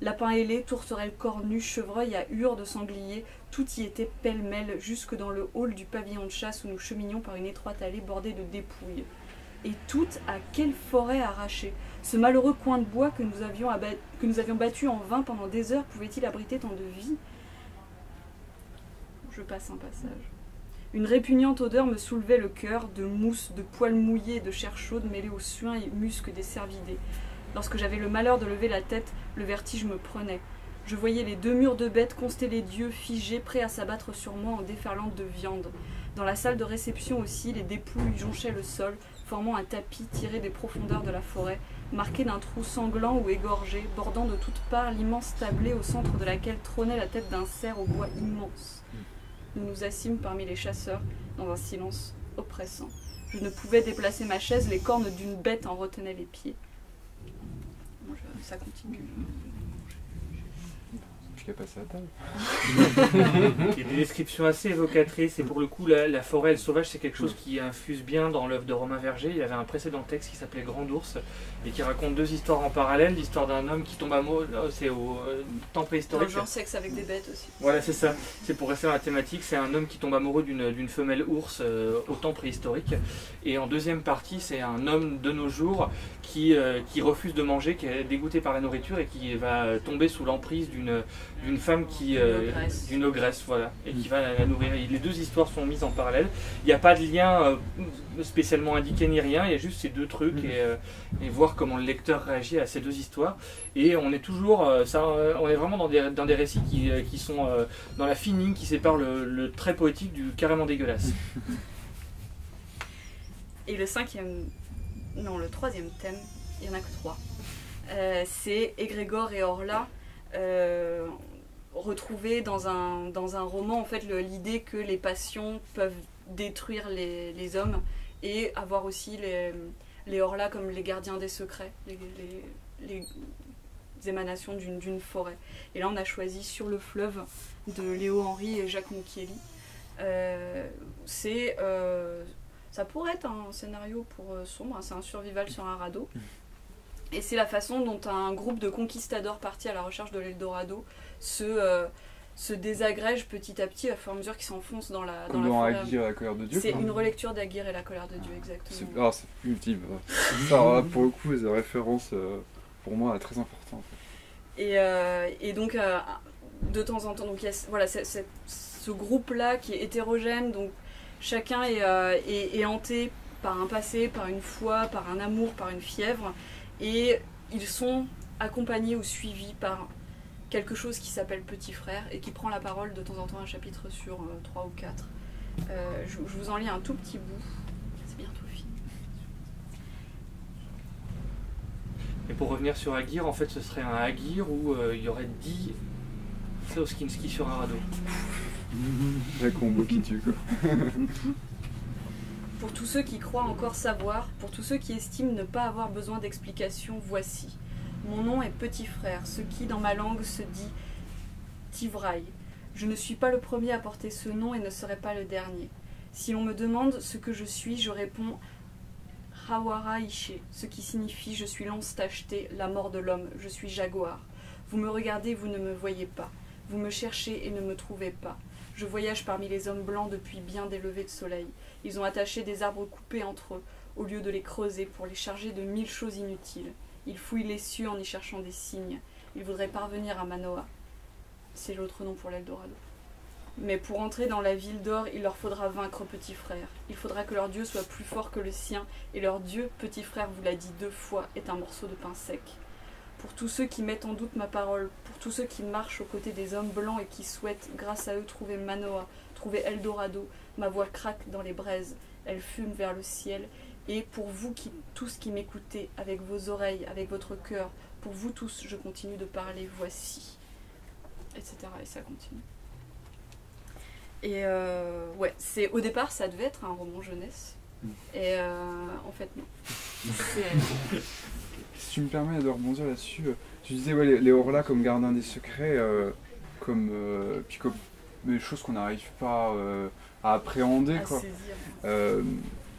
Lapins ailés, tourterelles cornues, chevreuils à hures de sangliers, tout y était pêle-mêle jusque dans le hall du pavillon de chasse où nous cheminions par une étroite allée bordée de dépouilles. Et toutes à quelle forêt arrachée! Ce malheureux coin de bois que nous avions battu en vain pendant des heures pouvait-il abriter tant de vie? Je passe un passage. Une répugnante odeur me soulevait le cœur, de mousse, de poils mouillés et de chair chaude mêlée aux suins et muscles des cervidés. Lorsque j'avais le malheur de lever la tête, le vertige me prenait. Je voyais les deux murs de bêtes constellés d'yeux figés, prêts à s'abattre sur moi en déferlante de viande. Dans la salle de réception aussi, les dépouilles jonchaient le sol, formant un tapis tiré des profondeurs de la forêt, marqué d'un trou sanglant ou égorgé, bordant de toutes parts l'immense tablée au centre de laquelle trônait la tête d'un cerf au bois immense. Nous nous assîmes parmi les chasseurs, dans un silence oppressant. Je ne pouvais déplacer ma chaise, les cornes d'une bête en retenaient les pieds. Ça continue. qui a passé à table. Il y a des descriptions assez évocatrices, et pour le coup, la forêt et le sauvage, c'est quelque chose qui infuse bien dans l'œuvre de Romain Verger. Il y avait un précédent texte qui s'appelait Grand Ours, et qui raconte deux histoires en parallèle. L'histoire d'un homme qui tombe amoureux, c'est au temps préhistorique. Genre sexe avec des bêtes aussi. Voilà, c'est ça. C'est pour rester dans la thématique. C'est un homme qui tombe amoureux d'une femelle ours au temps préhistorique. Et en deuxième partie, c'est un homme de nos jours qui refuse de manger, qui est dégoûté par la nourriture et qui va tomber sous l'emprise d'une femme d'une ogresse, voilà, et qui va la nourrir. Et les deux histoires sont mises en parallèle. Il n'y a pas de lien spécialement indiqué ni rien, il y a juste ces deux trucs et voir comment le lecteur réagit à ces deux histoires. Et on est toujours, on est vraiment dans des récits qui sont dans la fine ligne qui sépare le très poétique du carrément dégueulasse. Et le troisième thème, il n'y en a que 3. C'est Égrégore et Orla retrouvés dans un roman, en fait, l'idée que les passions peuvent détruire les hommes et avoir aussi les Orla comme les gardiens des secrets, les émanations d'une forêt. Et là, on a choisi Sur le fleuve de Léo Henry et Jacques Moukieli. Ça pourrait être un scénario pour sombre, hein, c'est un survival sur un radeau. Et c'est la façon dont un groupe de conquistadors partis à la recherche de l'Eldorado se désagrège petit à petit à fur et à mesure qu'ils s'enfoncent dans la forêt. Aguirre et la colère de Dieu. C'est une relecture d'Aguirre et la colère de Dieu, exactement. C'est ultime. Alors là, pour le coup, c'est une référence pour moi très importante. Et donc, de temps en temps, donc, il y a ce groupe-là qui est hétérogène, donc chacun est hanté par un passé, par une foi, par un amour, par une fièvre, et ils sont accompagnés ou suivis par quelque chose qui s'appelle Petit Frère et qui prend la parole de temps en temps, un chapitre sur 3 ou 4. Je vous en lis un tout petit bout, c'est bientôt fini. Et pour revenir sur Aguirre, en fait ce serait un Aguirre où il y aurait 10 Seoskinski sur un radeau. La combo qui tue, quoi. Pour tous ceux qui croient encore savoir, pour tous ceux qui estiment ne pas avoir besoin d'explications, voici. Mon nom est Petit Frère, ce qui dans ma langue se dit Tivraï. Je ne suis pas le premier à porter ce nom et ne serai pas le dernier. Si l'on me demande ce que je suis, je réponds Hawara Ishe, ce qui signifie je suis l'once tachetée, la mort de l'homme, je suis jaguar. Vous me regardez, vous ne me voyez pas. Vous me cherchez et ne me trouvez pas. Je voyage parmi les hommes blancs depuis bien des levées de soleil. Ils ont attaché des arbres coupés entre eux, au lieu de les creuser pour les charger de 1000 choses inutiles. Ils fouillent les cieux en y cherchant des signes. Ils voudraient parvenir à Manoa. C'est l'autre nom pour l'Eldorado. Mais pour entrer dans la ville d'or, il leur faudra vaincre Petit Frère. Il faudra que leur dieu soit plus fort que le sien, et leur dieu, Petit Frère vous l'a dit 2 fois, est un morceau de pain sec. Pour tous ceux qui mettent en doute ma parole, pour tous ceux qui marchent aux côtés des hommes blancs et qui souhaitent, grâce à eux, trouver Manoa, trouver Eldorado, ma voix craque dans les braises, elle fume vers le ciel. Et pour vous tous qui m'écoutez, avec vos oreilles, avec votre cœur, pour vous tous, je continue de parler, voici. Etc. Et ça continue. Et ouais, au départ, ça devait être un roman jeunesse. Et en fait, non. Si tu me permets de rebondir là-dessus, tu disais ouais, les Orla comme gardiens des secrets, comme des choses qu'on n'arrive pas à appréhender. À quoi. saisir.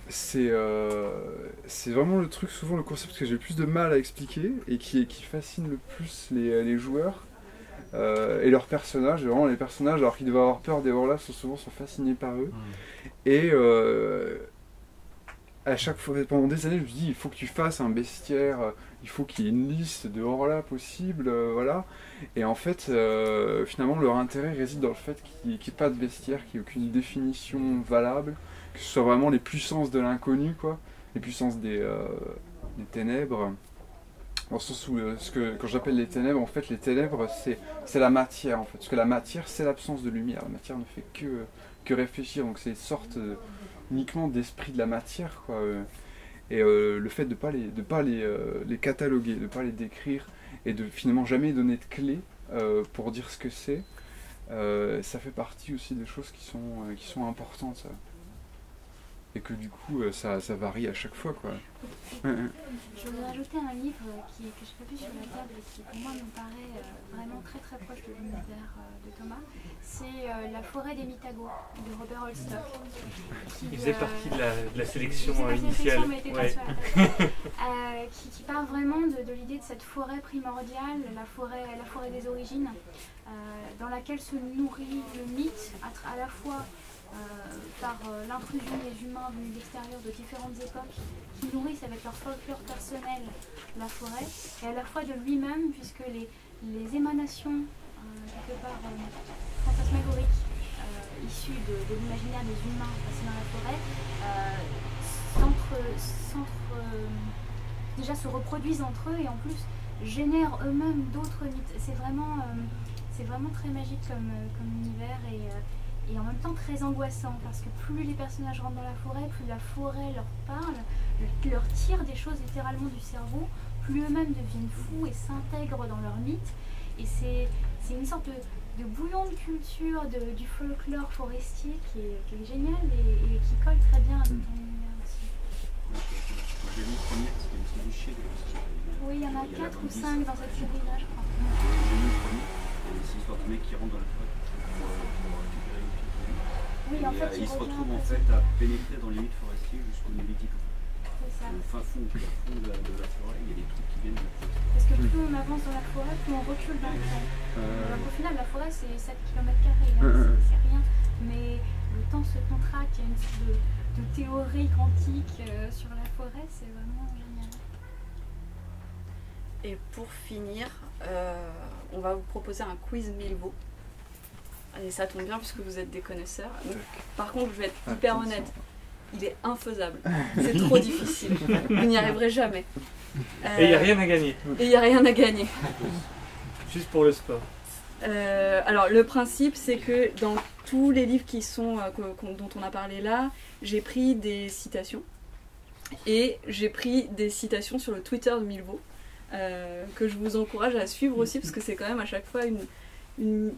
C'est vraiment le truc, souvent le concept que j'ai le plus de mal à expliquer et qui fascine le plus les joueurs et leurs personnages. Et vraiment les personnages, alors qu'ils devaient avoir peur des Orla, sont fascinés par eux. Et à chaque fois, pendant des années, je me dis il faut que tu fasses un bestiaire, il faut qu'il y ait une liste de Orla possible, voilà. Et en fait, finalement, leur intérêt réside dans le fait qu'il n'y ait pas de bestiaire, qu'il n'y ait aucune définition valable, que ce soit vraiment les puissances de l'inconnu, quoi, les puissances des ténèbres. Dans le sens où, quand j'appelle les ténèbres, en fait, les ténèbres, c'est la matière, en fait. Parce que la matière, c'est l'absence de lumière. La matière ne fait que réfléchir, donc c'est une sorte uniquement d'esprit de la matière, quoi. Et le fait de ne pas les cataloguer, de ne pas les décrire, et de finalement jamais donner de clé pour dire ce que c'est, ça fait partie aussi des choses qui sont importantes. et que du coup ça varie à chaque fois, quoi. Je voudrais rajouter un livre que je n'ai pas vu sur la table et qui pour moi me paraît vraiment très très proche de l'univers de Thomas. C'est La forêt des Mitago de Robert Holstock. Il faisait partie de la sélection initiale. Qui parle vraiment de l'idée de cette forêt primordiale, la forêt des origines, dans laquelle se nourrit le mythe à la fois par l'intrusion des humains venus de l'extérieur de différentes époques qui nourrissent avec leur folklore personnel la forêt, et à la fois de lui-même, puisque les émanations quelque part fantasmagoriques issues de l'imaginaire des humains passés dans la forêt déjà se reproduisent entre eux et en plus génèrent eux-mêmes d'autres mythes. C'est vraiment très magique comme univers et en même temps très angoissant, parce que plus les personnages rentrent dans la forêt, plus la forêt leur parle, leur tire des choses littéralement du cerveau, plus eux-mêmes deviennent fous et s'intègrent dans leur mythe. Et c'est une sorte de bouillon de culture du folklore forestier qui est génial et qui colle très bien à notre univers aussi. J'ai vu le premier, c'était une série chier. Oui, il y en a 4 ou 5 dans cette série-là, je crois. J'ai vu le premier, c'est l'histoire du mec qui rentre dans la forêt pour récupérer une fille. Oui, en fait, il se retrouve en fait à pénétrer dans les mythes forestiers jusqu'au Néolithique. Au fin fond, de la forêt, il y a des trucs qui viennent de la forêt. Parce que plus on avance dans la forêt, plus on recule dans le temps. Alors au final, la forêt c'est 7 km², c'est rien. Mais le temps se contracte, il y a une sorte de théorie quantique sur la forêt, c'est vraiment génial. Et pour finir, on va vous proposer un quiz Milvaux. Et ça tombe bien puisque vous êtes des connaisseurs. Donc, par contre, je vais être hyper honnête. Il est infaisable. C'est trop difficile. Vous n'y arriverez jamais. Et il n'y a rien à gagner. Et il n'y a rien à gagner. Juste pour le sport. Alors, le principe, c'est que dans tous les livres dont on a parlé là, j'ai pris des citations. Et j'ai pris des citations sur le Twitter de Milvaux, que je vous encourage à suivre aussi, parce que c'est quand même à chaque fois une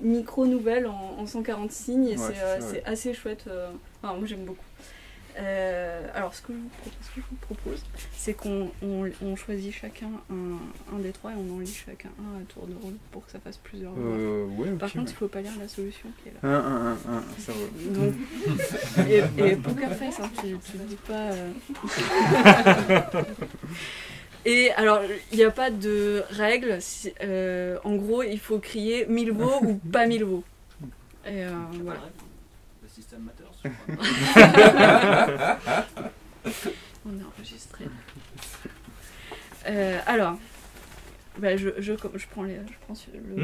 micro-nouvelle en 140 signes, et c'est assez chouette. Enfin, moi, j'aime beaucoup. Alors ce que je vous propose, c'est qu'on choisit chacun un des trois et on en lit chacun un à tour de rôle pour que ça fasse plusieurs voix. Par contre, il ne faut pas lire la solution qui est là. Ça va. Donc, et poker face, hein, tu dis pas... Et alors, il n'y a pas de règle. En gros, il faut crier Milvaux ou pas Milvaux. Et voilà. Le système Matters. On est enregistré. Alors, je prends le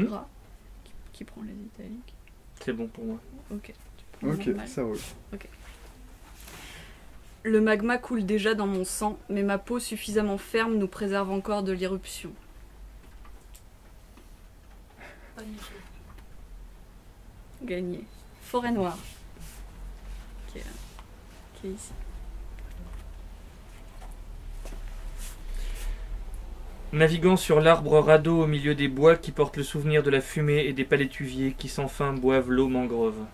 gras qui prend les italiques. C'est bon pour moi. Ok. Ça roule. Ok. Le magma coule déjà dans mon sang, mais ma peau suffisamment ferme nous préserve encore de l'irruption. Gagné. Forêt noire. Qui est ici. Naviguant sur l'arbre radeau au milieu des bois qui portent le souvenir de la fumée et des palétuviers qui sans fin boivent l'eau mangrove.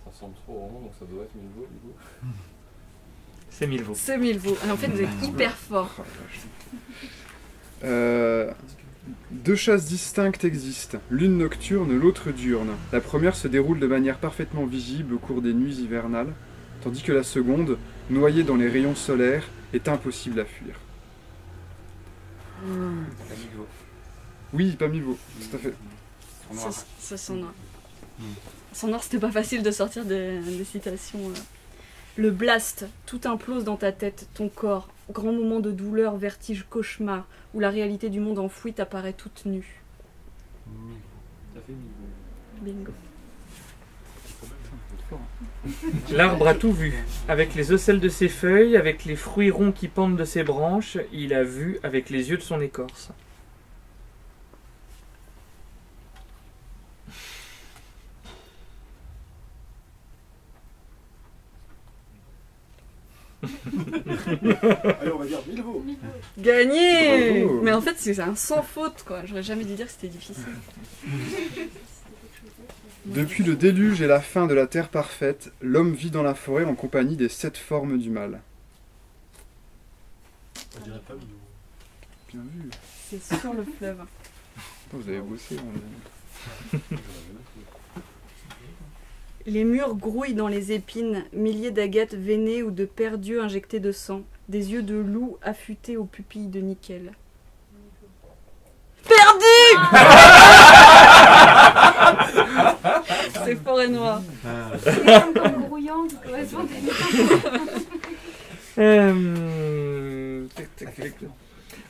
Ça ressemble trop au roman, donc ça doit être Milvaux du coup. C'est Milvaux. C'est Milvaux. En fait, vous êtes hyper fort. Deux chasses distinctes existent, l'une nocturne, l'autre diurne. La première se déroule de manière parfaitement visible au cours des nuits hivernales, tandis que la seconde, noyée dans les rayons solaires, est impossible à fuir. Oui, pas Milvaux, tout à fait. Ça Sandor. Sandor, c'était pas facile de sortir des citations. Le blast, tout implose dans ta tête, ton corps, grand moment de douleur, vertige, cauchemar, où la réalité du monde enfoui t'apparaît toute nue. Ça fait Bingo. L'arbre a tout vu, avec les ocelles de ses feuilles, avec les fruits ronds qui pendent de ses branches, il a vu avec les yeux de son écorce. Allez, on va dire Milvaux. Gagné. Bravo. Mais en fait, c'est un sans faute, quoi. J'aurais jamais dû dire que c'était difficile. Depuis le déluge et la fin de la terre parfaite, l'homme vit dans la forêt en compagnie des 7 formes du mal. On dirait pas Bien vu. C'est sur le fleuve. Vous avez bossé. Les murs grouillent dans les épines, milliers d'agates veinées ou de perdus injectés de sang, des yeux de loup affûtés aux pupilles de nickel. Perdu. C'est forêt noire. C'est comme grouillant qui correspond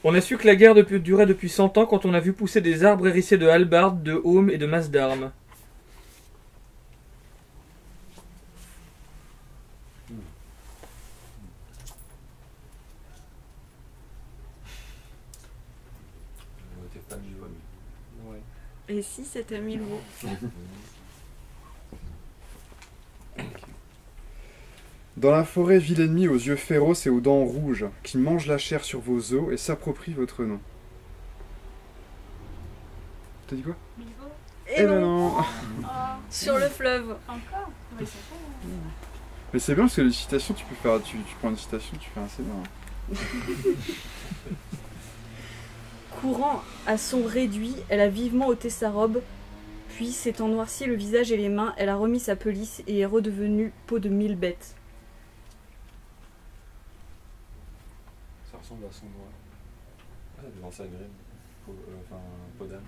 On a su que la guerre durait depuis 100 ans quand on a vu pousser des arbres hérissés de hallebardes, de aumes et de masses d'armes. Et si c'était Milvaux? Dans la forêt vit l'ennemi aux yeux féroces et aux dents rouges, qui mange la chair sur vos os et s'approprie votre nom. T'as dit quoi? Milvaux. Et ben non. Sur le fleuve. Encore? Ouais, ça fait. Mais c'est bien parce que les citations, tu peux faire, tu prends une citation, tu fais un scénar. Courant à son réduit, elle a vivement ôté sa robe, puis s'étant noirci le visage et les mains, elle a remis sa pelisse et est redevenue peau de 1000 bêtes. Ça ressemble à son noir. Ah, des anciennes graines. Enfin, peau d'âne.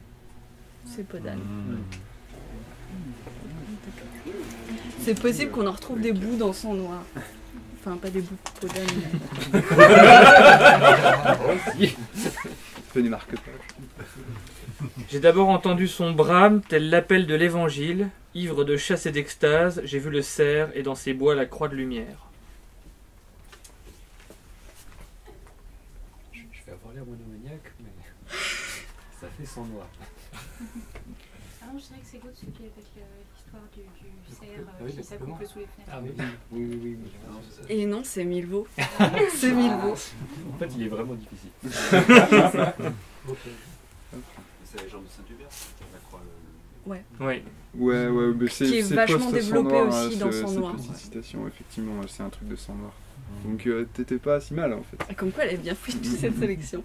C'est peau d'âne. C'est possible qu'on en retrouve des bouts dans son noir. Enfin, pas des bouts de peau d'âne. Fais des marque-pages. J'ai d'abord entendu son brame, tel l'appel de l'évangile. Ivre de chasse et d'extase, j'ai vu le cerf et dans ses bois la croix de lumière. Je vais avoir l'air monomaniaque, mais ça fait son noir. Ah non, je dirais que c'est Gaud celui qui avec l'histoire du cerf oui, qui s'accouple sous les fenêtres. Ah oui, oui. Et non, c'est Milvaux. C'est Milvaux. En fait, il est vraiment difficile. C'est la légende de Saint-Hubert, la croix. Oui. Ouais, mais Qui est c'est vachement développé post-sang aussi noir, dans Sang Noir. Cette petite citation, effectivement, c'est un truc de sang noir. Donc t'étais pas si mal en fait. Comme quoi, elle est bien faite toute cette sélection.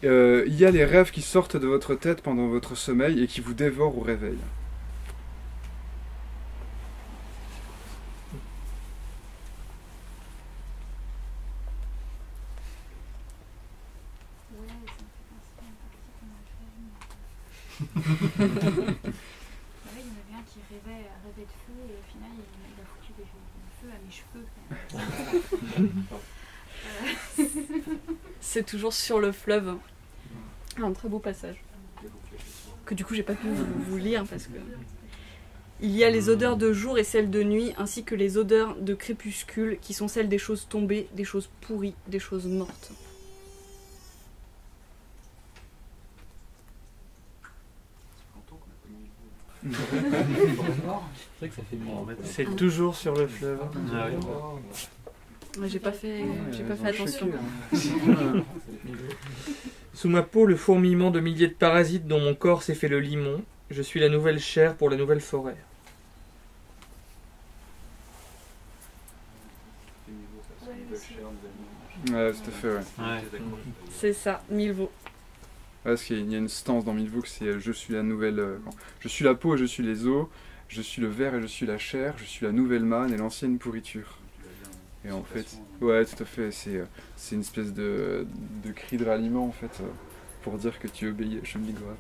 Il y a les rêves qui sortent de votre tête pendant votre sommeil et qui vous dévorent au réveil. Ouais, ça me fait penser à une partie qu'on a fait. Il y en avait un qui rêvait de feu et au final il a foutu du feu à mes cheveux. C'est toujours sur le fleuve. Un très beau passage. Que du coup j'ai pas pu vous lire parce que... Il y a les odeurs de jour et celles de nuit, ainsi que les odeurs de crépuscule, qui sont celles des choses tombées, des choses pourries, des choses mortes. C'est vrai que ça fait mort. C'est toujours sur le fleuve. Ouais, j'ai pas fait attention. Sous ma peau, le fourmillement de milliers de parasites dont mon corps s'est fait le limon. Je suis la nouvelle chair pour la nouvelle forêt. Ouais, tout à fait, ouais. C'est ça, Milvaux. Ouais, parce qu'il y a une stance dans Milvaux que c'est je suis la nouvelle... je suis la peau et je suis les os, je suis le verre et je suis la chair, je suis la nouvelle manne et l'ancienne pourriture. Et en fait, ouais, tout à fait, c'est une espèce de cri de ralliement en fait, pour dire que tu obéis à Shumligorat.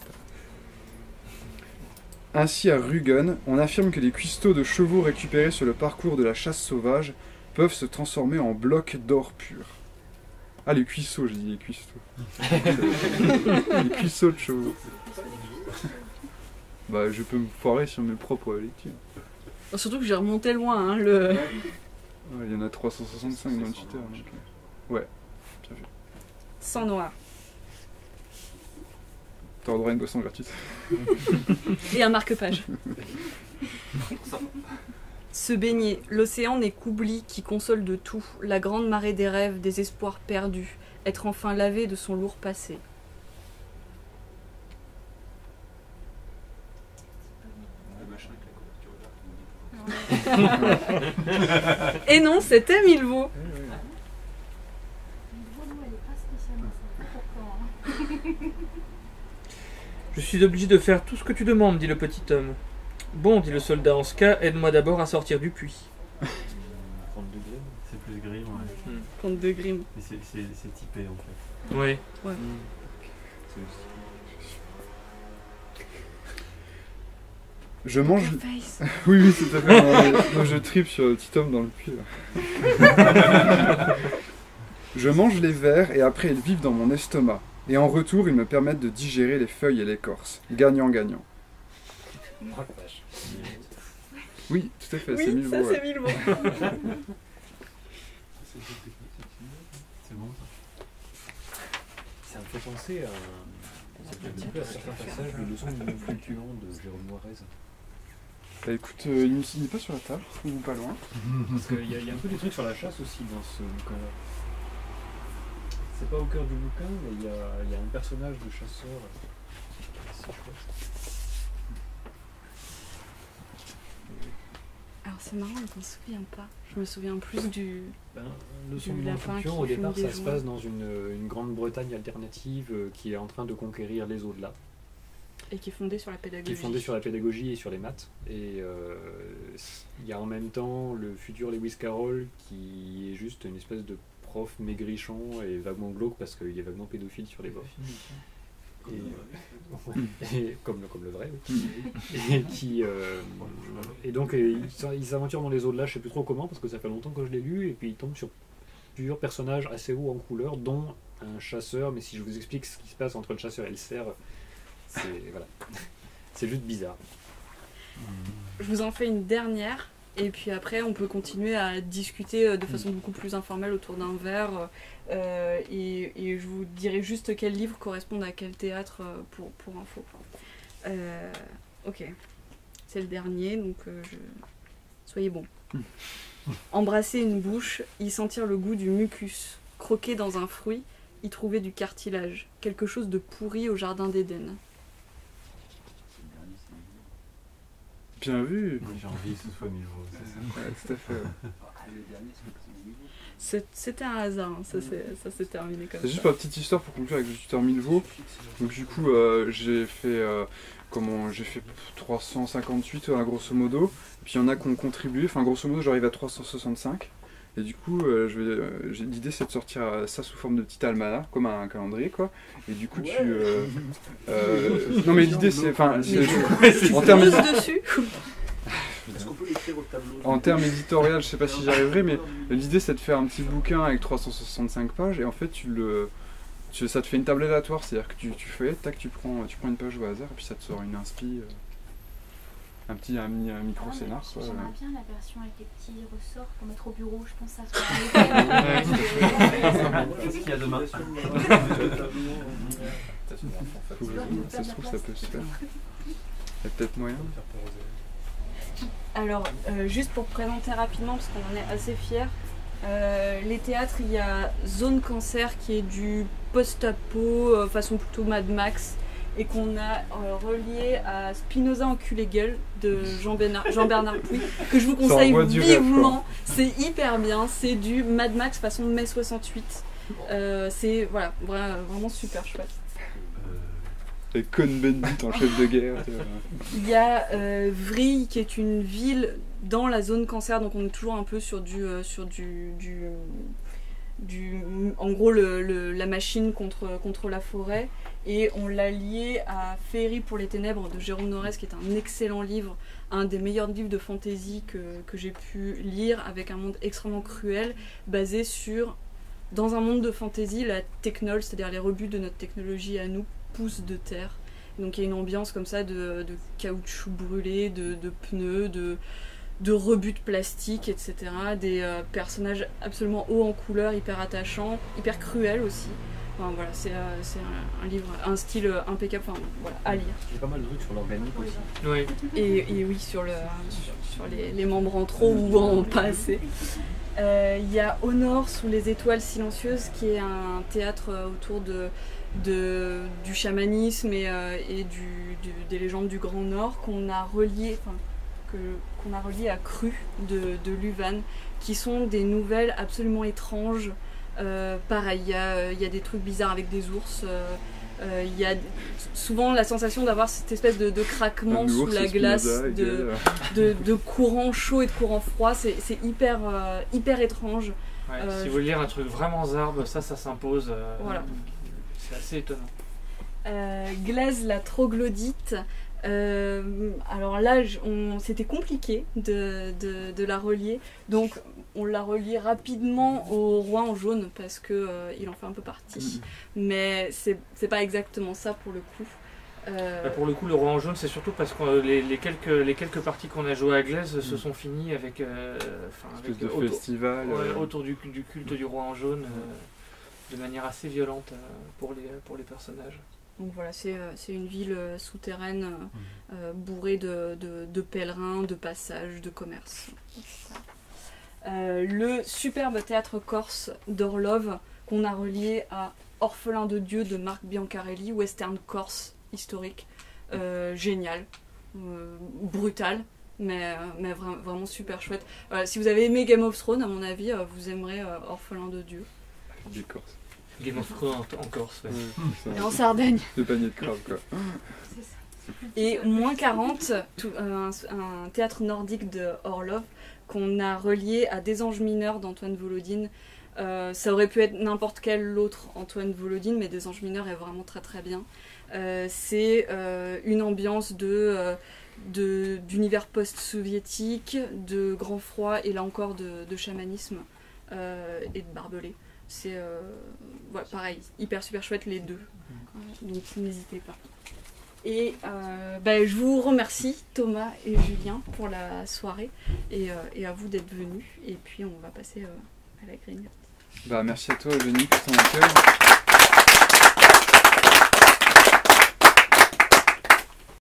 Ainsi à Rügen, on affirme que les cuistots de chevaux récupérés sur le parcours de la chasse sauvage peuvent se transformer en blocs d'or pur. Ah, les cuissots, j'ai dit les cuistots. Les cuissots de chevaux. Bah, je peux me foirer sur mes propres lectures. Surtout que j'ai remonté loin, hein, le... Ouais, il y en a 365 dans le Twitter. Donc... Ouais, bien vu. Sang noir. T'auras droit à une boisson gratuite. Et un marque-page. Se baigner, l'océan n'est qu'oubli qui console de tout, la grande marée des rêves, des espoirs perdus, être enfin lavé de son lourd passé. Et non, c'était Milvaux. Je suis obligé de faire tout ce que tu demandes, dit le petit homme. Bon, dit le soldat, en ce cas, aide-moi d'abord à sortir du puits. Comte de Grimm. C'est plus Grimm, ouais. Comte de Grimm. Mais c'est typé en fait. Oui. Ouais. Je mange. Oui, oui, c'est à fait. Moi, je tripe sur le petit homme dans le puits. Je mange les vers et après ils vivent dans mon estomac. Et en retour, ils me permettent de digérer les feuilles et l'écorce. Gagnant-gagnant. Oui, tout à fait, oui, c'est Milvaux. Ça, c'est Milvaux. C'est bon. Ça me fait penser à certains passages de leçons de fluctuant de Jérôme Moirez. Bah écoute, il n'est pas sur la table, ou pas loin. Parce qu'il y a un peu des trucs sur la chasse aussi dans ce bouquin-là. C'est pas au cœur du bouquin, mais il y a un personnage de chasseur. C'est chouette. Alors c'est marrant, on ne se souvient pas. Je me souviens plus du... Leçon de fluctuant, au départ, ça se passe dans une Grande-Bretagne alternative qui est en train de conquérir les au-delà. Et qui est fondée sur la pédagogie. Qui est fondée sur la pédagogie et sur les maths. Et il y a en même temps le futur Lewis Carroll qui est juste une espèce de prof maigrichon et vaguement glauque parce qu'il est vaguement pédophile sur les bords. Et comme le vrai. Oui. Et donc ils s'aventurent dans les au-delà, je sais plus trop comment parce que ça fait longtemps que je l'ai lu, et puis ils tombent sur plusieurs personnages assez hauts en couleur, dont un chasseur, mais si je vous explique ce qui se passe entre le chasseur et le cerf, c'est juste bizarre. Je vous en fais une dernière, et puis après on peut continuer à discuter de façon beaucoup plus informelle autour d'un verre, et je vous dirai juste quels livres correspondent à quel théâtre pour info. Ok, c'est le dernier, donc soyez bons. Embrasser une bouche, y sentir le goût du mucus, croquer dans un fruit, y trouver du cartilage, quelque chose de pourri au jardin d'Éden. Bien vu. J'ai envie que ce soit Milvaux. Ouais, tout à fait. C'était un hasard, hein. Ça s'est terminé comme ça. Juste pour la petite histoire pour conclure avec le tuteur Milvaux. Donc du coup j'ai fait 358 grosso modo. Puis il y en a qui ont contribué. Enfin grosso modo j'arrive à 365. Et du coup l'idée c'est de sortir ça sous forme de petit almanach, comme un calendrier quoi. Et du coup non mais l'idée c'est en termes dessus. Est-ce qu'on peut l'écrire au tableau? En termes éditorial, je sais pas si j'y arriverai, mais l'idée c'est de faire un petit bouquin avec 365 pages et en fait ça te fait une table aléatoire, c'est-à-dire que tu fais, tac, tu prends une page au hasard et puis ça te sort une inspi, un micro scénar. J'aimerais bien la version avec les petits ressorts pour mettre au bureau, je pense que ça soit. Qu'est-ce qu'il y a demain? Ça se trouve ça peut se faire. Il y a peut-être moyen. Alors, juste pour présenter rapidement, parce qu'on en est assez fiers, les théâtres, il y a Zone Cancer qui est du post-apo, façon plutôt Mad Max, et qu'on a relié à Spinoza Enculé-Gueule de Jean-Bernard Pouy, que je vous conseille vivement. C'est hyper bien, c'est du Mad Max façon mai 68. C'est vraiment super chouette. Et Cohn-Bendit en chef de guerre. Il y a Vrille qui est une ville dans la zone cancer, donc on est toujours un peu sur en gros la machine contre la forêt, et on l'a lié à Féerie pour les ténèbres de Jérôme Norès, qui est un excellent livre, un des meilleurs livres de fantasy que j'ai pu lire, avec un monde extrêmement cruel, basé dans un monde de fantasy, la technol, c'est-à-dire les rebuts de notre technologie à nous, pousse de terre. Donc il y a une ambiance comme ça de caoutchouc brûlé, de pneus, de rebuts de plastique, etc. Des personnages absolument hauts en couleur, hyper attachants, hyper cruels aussi. Enfin, voilà, c'est un livre, un style impeccable, à lire. Il y a pas mal de trucs sur l'organique aussi. Oui. Et oui, sur les membres en trop ou en pas assez. Il y a Au Nord, sous les étoiles silencieuses, qui est un théâtre autour du chamanisme et des légendes du Grand Nord, qu'on a relié, qu'on a reliées à Cru de Luvan, qui sont des nouvelles absolument étranges. Pareil, il y a des trucs bizarres avec des ours. Il y a souvent la sensation d'avoir cette espèce de craquement sous la glace, de courant chaud et de courant froid. C'est hyper étrange. Ouais, si vous voulez lire un truc vraiment zarbe, ça s'impose. Voilà. C'est assez étonnant. Glaise la troglodyte. Alors là, c'était compliqué de la relier. Donc on l'a relié rapidement au roi en jaune parce que il en fait un peu partie. Mais c'est pas exactement ça pour le coup. Pour le coup, le roi en jaune, c'est surtout parce que les quelques parties qu'on a jouées à Glaise se sont finies avec, festival autour du culte du roi en jaune, de manière assez violente pour les personnages. Donc voilà, c'est une ville souterraine bourrée de pèlerins, de passages, de commerce. Le superbe théâtre corse d'Orlov qu'on a relié à Orphelin de Dieu de Marc Biancarelli, western corse historique, génial, brutal, mais vraiment super chouette. Si vous avez aimé Game of Thrones, à mon avis, vous aimerez Orphelin de Dieu. Du Corse. Game of Thrones en Corse, ouais. Et en Sardaigne. Des paniers de crabe, quoi. C'est ça. Et moins 40, un théâtre nordique de Orlov qu'on a relié à Des Anges mineurs d'Antoine Volodine. Ça aurait pu être n'importe quel autre Antoine Volodine, mais Des Anges mineurs est vraiment très très bien. C'est une ambiance d'univers post-soviétique, de grand froid et là encore de chamanisme et de barbelé. C'est pareil, hyper super chouette les deux. Donc n'hésitez pas. Et je vous remercie Thomas et Julien pour la soirée et à vous d'être venus. Et puis on va passer à la grignote. Merci à toi Eugénie pour ton accueil.